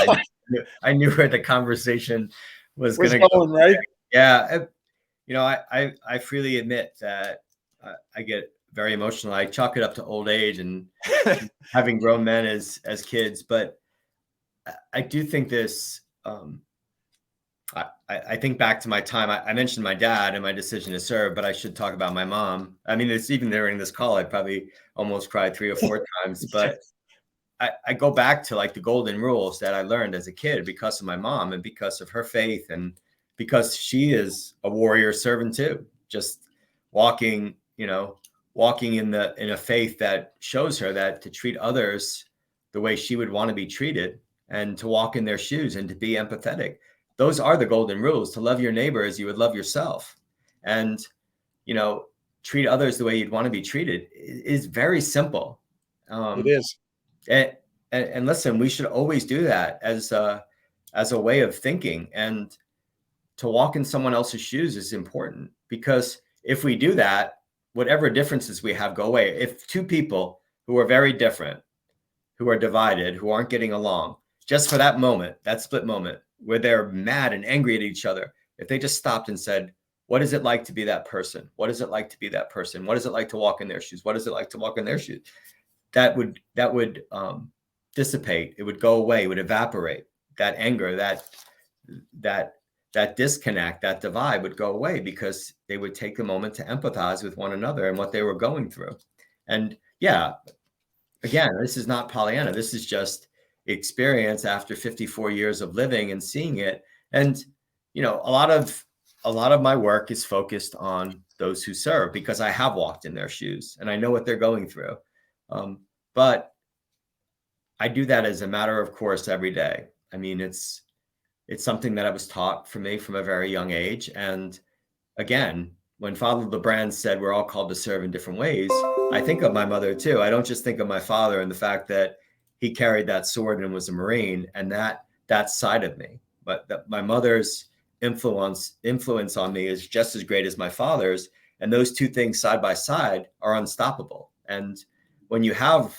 I knew where the conversation was going to go. Right? Yeah, I freely admit that I get very emotional. I chalk it up to old age and having grown men as kids, but I do think this. I think back to my time. I mentioned my dad and my decision to serve, but I should talk about my mom. I mean, it's even during this call, I probably almost cried 3 or 4 times, but I go back to like the golden rules that I learned as a kid because of my mom and because of her faith, and because she is a warrior servant too, just walking in a faith that shows her that to treat others the way she would want to be treated, and to walk in their shoes, and to be empathetic. Those are the golden rules: to love your neighbor as you would love yourself, and treat others the way you'd want to be treated. It is very simple. It is. And listen, we should always do that as a way of thinking, and to walk in someone else's shoes is important, because if we do that, whatever differences we have go away. If 2 people who are very different, who are divided, who aren't getting along, just for that moment, that split moment where they're mad and angry at each other, if they just stopped and said, what is it like to be that person? What is it like to be that person? What is it like to walk in their shoes? What is it like to walk in their shoes? That would dissipate. It would go away. It would evaporate. That anger, that disconnect, that divide would go away, because they would take a moment to empathize with one another and what they were going through. And yeah, again, this is not Pollyanna. This is just experience after 54 years of living and seeing it. And a lot of my work is focused on those who serve, because I have walked in their shoes and I know what they're going through. But I do that as a matter of course every day. I mean, it's something that I was taught for me from a very young age. And again, when Father LeBrand said we're all called to serve in different ways, I think of my mother too. I don't just think of my father and the fact that he carried that sword and was a Marine, and that side of me. But my mother's influence on me is just as great as my father's. And those 2 things side by side are unstoppable. And when you have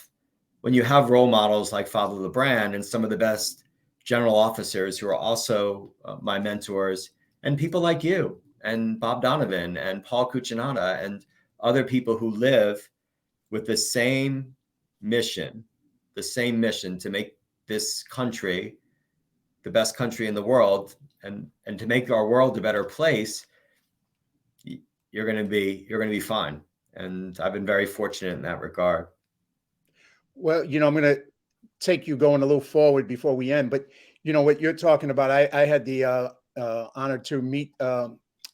role models like Father LeBrand and some of the best general officers who are also my mentors, and people like you and Bob Donovan and Paul Cuccinata and other people who live with the same mission to make this country the best country in the world, and to make our world a better place, you're going to be fine. And I've been very fortunate in that regard. Well, I'm going to take you going a little forward before we end, but what you're talking about. I had the honor to meet a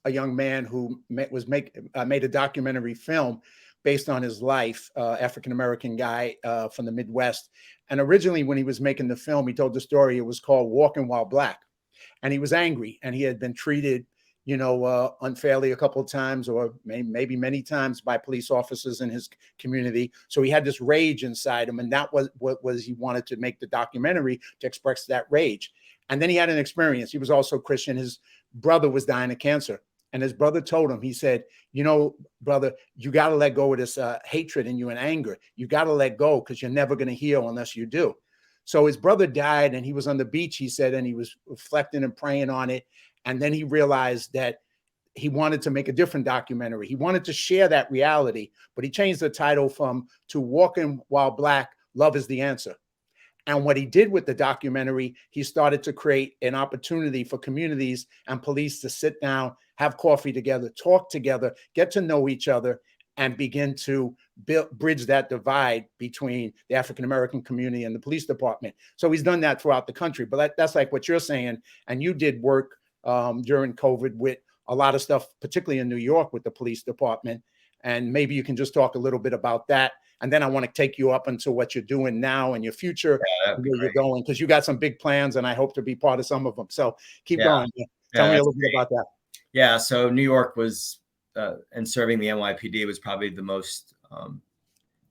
young man who made a documentary film based on his life, African American guy from the Midwest. And originally, when he was making the film, he told the story. It was called "Walking While Black," and he was angry, and he had been treated unfairly a couple of times, or maybe many times, by police officers in his community. So he had this rage inside him, and that was what was he wanted to make the documentary to express that rage. And then he had an experience. He was also Christian. His brother was dying of cancer, and his brother told him, he said, brother, you got to let go of this hatred in you and anger. You got to let go, because you're never going to heal unless you do. So his brother died, and he was on the beach, he said, and he was reflecting and praying on it. And then he realized that he wanted to make a different documentary. He wanted to share that reality, but he changed the title to "Walking While Black, Love is the Answer." And what he did with the documentary, he started to create an opportunity for communities and police to sit down, have coffee together, talk together, get to know each other, and begin to bridge that divide between the African-American community and the police department. So he's done that throughout the country. But that's like what you're saying. And you did work during COVID with a lot of stuff, particularly in New York with the police department. And maybe you can just talk a little bit about that. And then I want to take you up into what you're doing now and your future, where you're going, because you got some big plans, and I hope to be part of some of them. So keep going. Tell me a little bit about that. Yeah. So New York was, and serving the NYPD was probably the most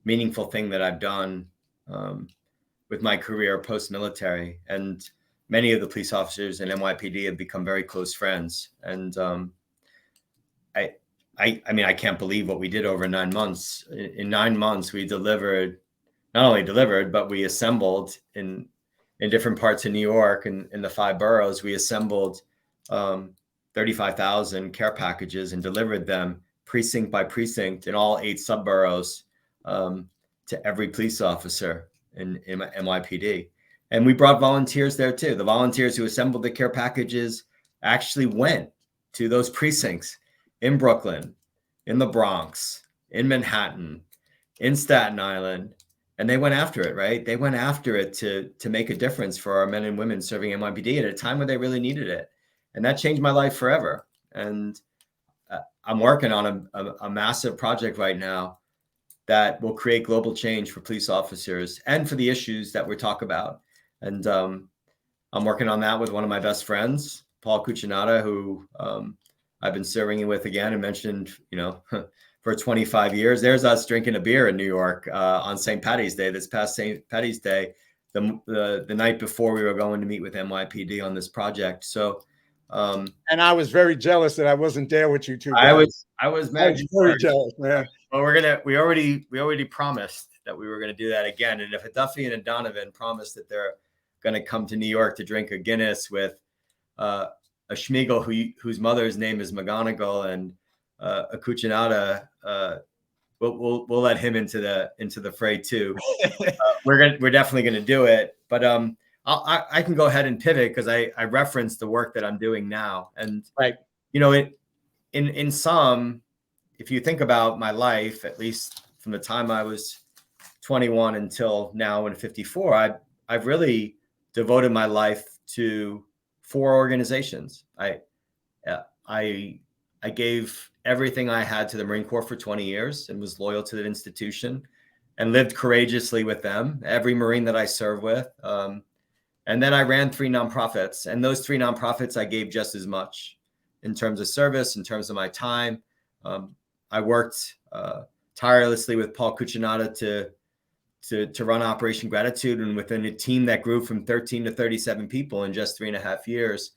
meaningful thing that I've done with my career post-military. And many of the police officers in NYPD have become very close friends. And I mean, I can't believe what we did over 9 months. In 9 months, we not only delivered, but we assembled in different parts of New York and in the 5 boroughs. We assembled 35,000 care packages and delivered them precinct by precinct in all 8 sub-boroughs to every police officer in NYPD. And we brought volunteers there too. The volunteers who assembled the care packages actually went to those precincts in Brooklyn, in the Bronx, in Manhattan, in Staten Island, and they went after it, right? They went after it to make a difference for our men and women serving NYPD at a time when they really needed it. And that changed my life forever. And I'm working on a massive project right now that will create global change for police officers and for the issues that we talk about. And I'm working on that with one of my best friends, Paul Cuccinata, who I've been serving with again and mentioned, for 25 years. There's us drinking a beer in New York on St. Patty's Day, this past St. Patty's Day, the night before we were going to meet with NYPD on this project. So, and I was very jealous that I wasn't there with you two guys. I was mad. Very jealous, man. Well, we already promised that we were going to do that again. And if a Duffy and a Donovan promised that they're going to come to New York to drink a Guinness with a Schmiegel whose mother's name is McGonigal and a Cuccinata, we'll let him into the fray too. We're definitely going to do it. But I can go ahead and pivot because I referenced the work that I'm doing now. And right, in sum, if you think about my life, at least from the time I was 21 until now when 54, I've really devoted my life to 4 organizations. I gave everything I had to the Marine Corps for 20 years and was loyal to the institution and lived courageously with them, every Marine that I served with. And then I ran 3 nonprofits, and those 3 nonprofits I gave just as much in terms of service, in terms of my time. I worked tirelessly with Paul Cuccinata to run Operation Gratitude, and within a team that grew from 13 to 37 people in just 3.5 years.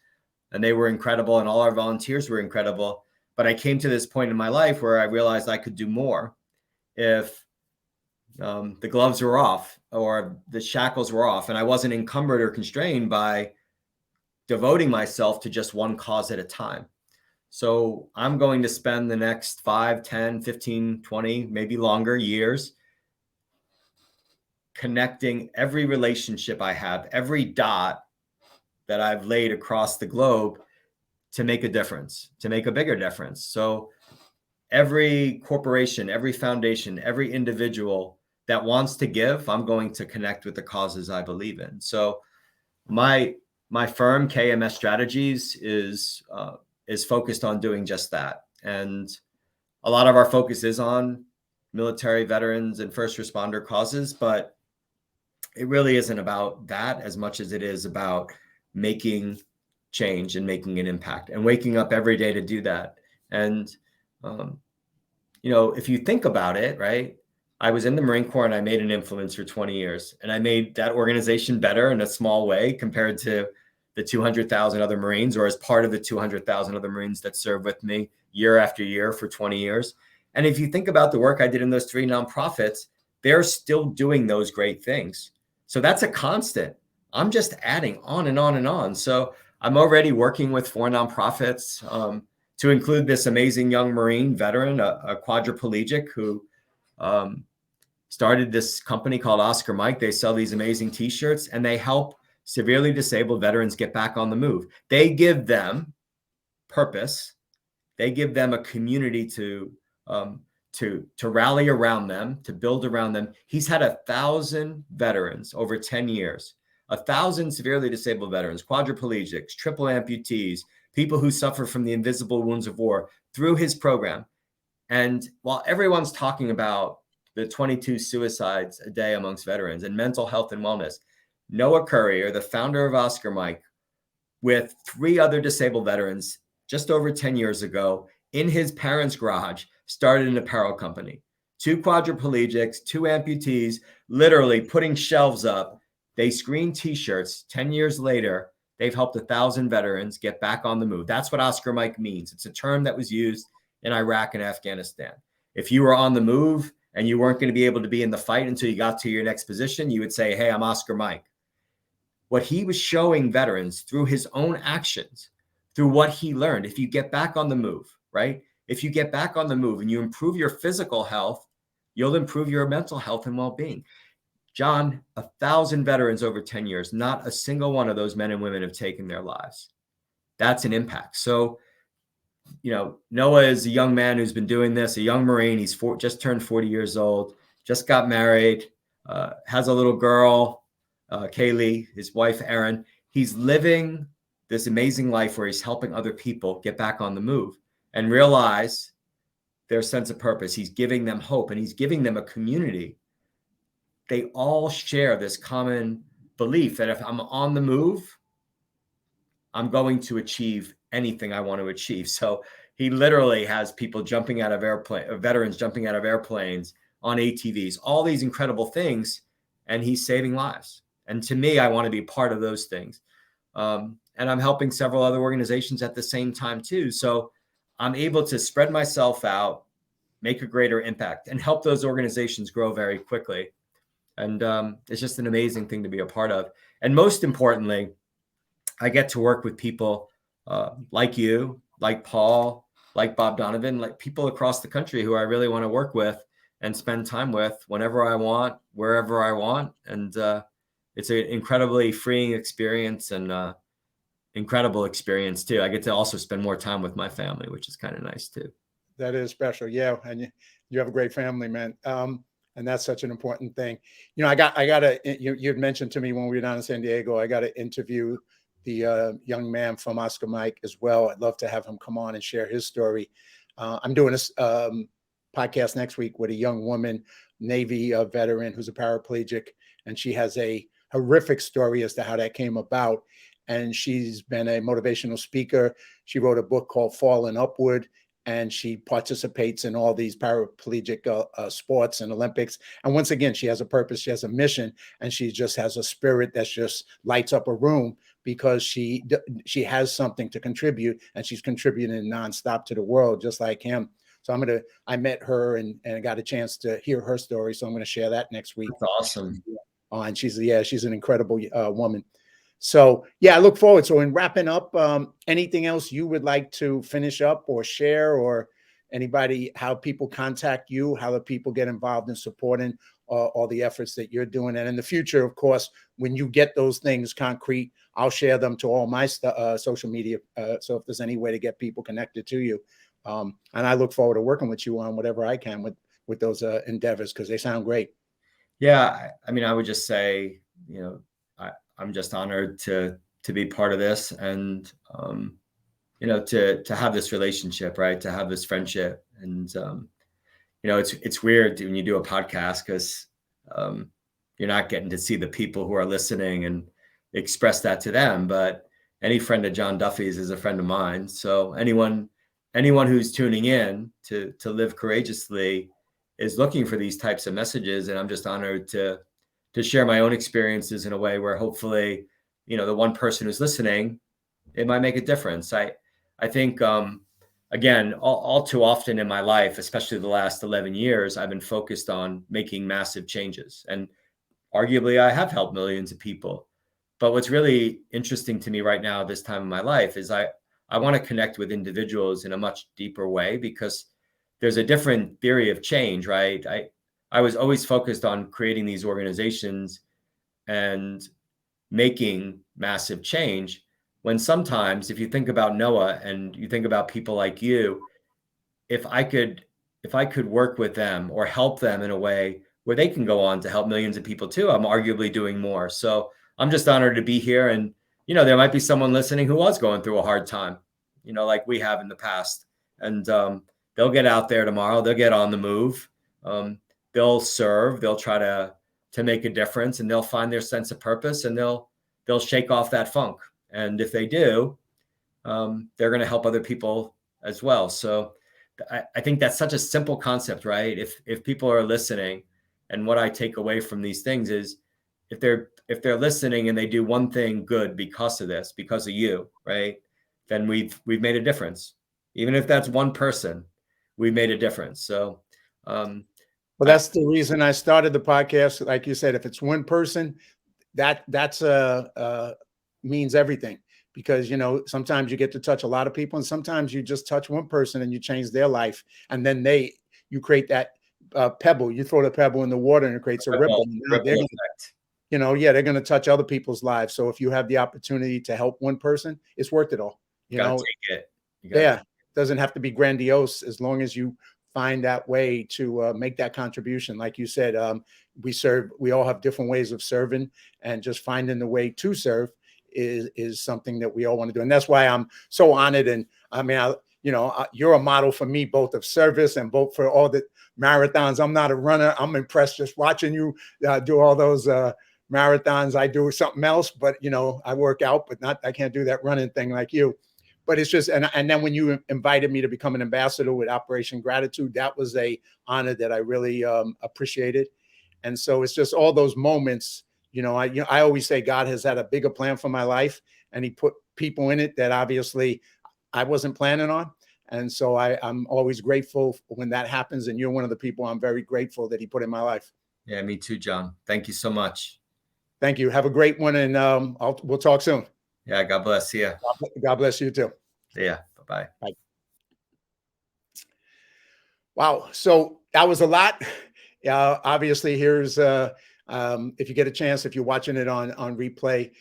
And they were incredible, and all our volunteers were incredible. But I came to this point in my life where I realized I could do more if the gloves were off or the shackles were off, and I wasn't encumbered or constrained by devoting myself to just one cause at a time. So I'm going to spend the next 5, 10, 15, 20, maybe longer years connecting every relationship I have, every dot that I've laid across the globe to make a difference, to make a bigger difference. So every corporation, every foundation, every individual that wants to give, I'm going to connect with the causes I believe in. So my firm, KMS Strategies, is focused on doing just that. And a lot of our focus is on military, veterans, and first responder causes, but it really isn't about that as much as it is about making change and making an impact and waking up every day to do that. And, if you think about it, right, I was in the Marine Corps and I made an influence for 20 years, and I made that organization better in a small way compared to the 200,000 other Marines, or as part of the 200,000 other Marines that served with me year after year for 20 years. And if you think about the work I did in those 3 nonprofits, they're still doing those great things. So that's a constant. I'm just adding on and on and on. So I'm already working with 4 nonprofits, to include this amazing young Marine veteran, a quadriplegic who started this company called Oscar Mike. They sell these amazing t-shirts, and they help severely disabled veterans get back on the move. They give them purpose. They give them a community to rally around them, to build around them. He's had 1,000 veterans over 10 years, 1,000 severely disabled veterans, quadriplegics, triple amputees, people who suffer from the invisible wounds of war through his program. And while everyone's talking about the 22 suicides a day amongst veterans and mental health and wellness, Noah Currier, the founder of Oscar Mike, with 3 other disabled veterans just over 10 years ago, in his parents' garage, started an apparel company. 2 quadriplegics, 2 amputees, literally putting shelves up. They screen t-shirts. 10 years later, they've helped 1,000 veterans get back on the move. That's what Oscar Mike means. It's a term that was used in Iraq and Afghanistan. If you were on the move and you weren't going to be able to be in the fight until you got to your next position, you would say, hey, I'm Oscar Mike. What he was showing veterans through his own actions, through what he learned, if you get back on the move, right? If you get back on the move and you improve your physical health, you'll improve your mental health and well-being. John, 1,000 veterans over 10 years, not a single one of those men and women have taken their lives. That's an impact. So, Noah is a young man who's been doing this, a young Marine. He's just turned 40 years old, just got married, has a little girl, Kaylee, his wife, Erin. He's living this amazing life where he's helping other people get back on the move and realize their sense of purpose. He's giving them hope, and he's giving them a community. They all share this common belief that if I'm on the move, I'm going to achieve anything I want to achieve. So he literally has people jumping out of veterans jumping out of airplanes, on ATVs, all these incredible things, and he's saving lives. And to me, I want to be part of those things. And I'm helping several other organizations at the same time too. So I'm able to spread myself out, make a greater impact, and help those organizations grow very quickly. And it's just an amazing thing to be a part of. And most importantly, I get to work with people like you, like Paul, like Bob Donovan, like people across the country who I really want to work with and spend time with whenever I want, wherever I want. And it's an incredibly freeing experience and incredible experience too. I get to also spend more time with my family, which is kind of nice too. That is special. Yeah. And you have a great family, man. And that's such an important thing. You had mentioned to me when we were down in San Diego, I got to interview the young man from Oscar Mike as well. I'd love to have him come on and share his story. I'm doing this podcast next week with a young woman, Navy veteran, who's a paraplegic, and she has a horrific story as to how that came about. And she's been a motivational speaker. She wrote a book called Falling Upward, and she participates in all these paraplegic sports and Olympics. And once again, she has a purpose, she has a mission, and she just has a spirit that just lights up a room because she has something to contribute, and she's contributing nonstop to the world, just like him. So I met her and I got a chance to hear her story. So I'm going to share that next week. That's awesome. And she's an incredible woman. So yeah, I look forward. So in wrapping up, anything else you would like to finish up or share, or anybody, how people contact you, how the people get involved in supporting all the efforts that you're doing. And in the future, of course, when you get those things concrete, I'll share them to all my social media. So if there's any way to get people connected to you, and I look forward to working with you on whatever I can with those endeavors, because they sound great. Yeah, I mean, I would just say, I'm just honored to be part of this, and to have this relationship, right? To have this friendship, and it's weird when you do a podcast, because you're not getting to see the people who are listening and express that to them. But any friend of John Duffy's is a friend of mine. So anyone who's tuning in to live courageously is looking for these types of messages, and I'm just honored to share my own experiences in a way where hopefully, the one person who's listening, it might make a difference. I think, again, all too often in my life, especially the last 11 years, I've been focused on making massive changes. And arguably, I have helped millions of people. But what's really interesting to me right now, this time in my life, is I want to connect with individuals in a much deeper way, because there's a different theory of change, right? I was always focused on creating these organizations and making massive change, when sometimes, if you think about Noah and you think about people like you, if I could work with them or help them in a way where they can go on to help millions of people too, I'm arguably doing more. So I'm just honored to be here. And, there might be someone listening who was going through a hard time, like we have in the past. And they'll get out there tomorrow. They'll get on the move. They'll serve. They'll try to make a difference, and they'll find their sense of purpose, and they'll shake off that funk. And if they do, they're going to help other people as well. So I think that's such a simple concept, right? If people are listening, and what I take away from these things is, if they're listening and they do one thing good because of this, because of you, right? Then we've made a difference. Even if that's one person, we've made a difference. So, well, that's the reason I started the podcast. Like you said, if it's one person, that's means everything, because sometimes you get to touch a lot of people, and sometimes you just touch one person and you change their life, and then you create that pebble. You throw the pebble in the water and it creates a ripple. They're going to touch other people's lives. So if you have the opportunity to help one person, it's worth it all. Take it. Doesn't have to be grandiose, as long as you find that way to make that contribution. Like you said, we all have different ways of serving, and just finding the way to serve is something that we all want to do. And that's why I'm so honored. And I mean, you're a model for me, both of service and both for all the marathons. I'm not a runner. I'm impressed just watching you do all those marathons. I do something else, but I work out, but I can't do that running thing like you. But it's just, and then when you invited me to become an ambassador with Operation Gratitude, that was a honor that I really appreciated. And so it's just all those moments. I always say God has had a bigger plan for my life, and he put people in it that obviously I wasn't planning on. And so I'm always grateful when that happens. And you're one of the people I'm very grateful that he put in my life. Yeah, me too, John. Thank you so much. Thank you. Have a great one. And we'll talk soon. Yeah. God bless you. God bless you too. Yeah. Bye-bye. Bye. Wow. So that was a lot. Obviously, here's if you get a chance, if you're watching it on replay,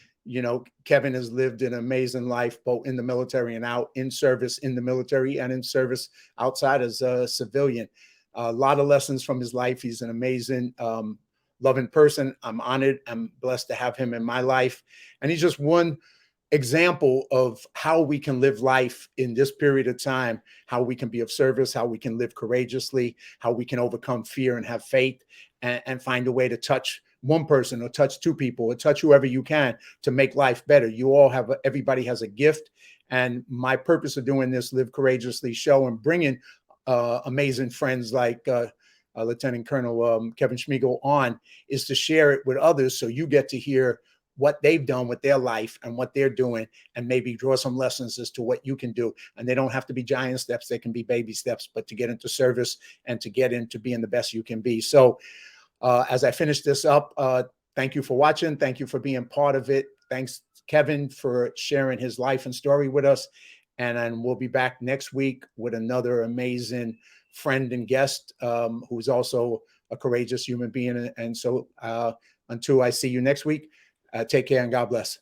Kevin has lived an amazing life, both in the military and out, in service in the military and in service outside as a civilian. A lot of lessons from his life. He's an amazing, loving person. I'm honored. I'm blessed to have him in my life. And he's just one example of how we can live life in this period of time, how we can be of service, how we can live courageously, how we can overcome fear and have faith, and find a way to touch one person or touch two people or touch whoever you can to make life better. Everybody has a gift. And my purpose of doing this Live Courageously show and bringing amazing friends like Lieutenant Colonel Kevin Schmiegel on is to share it with others, so you get to hear what they've done with their life and what they're doing, and maybe draw some lessons as to what you can do. And they don't have to be giant steps. They can be baby steps, but to get into service and to get into being the best you can be. So as I finish this up, thank you for watching. Thank you for being part of it. Thanks, Kevin, for sharing his life and story with us. And then we'll be back next week with another amazing friend and guest who's also a courageous human being. And so until I see you next week, take care and God bless.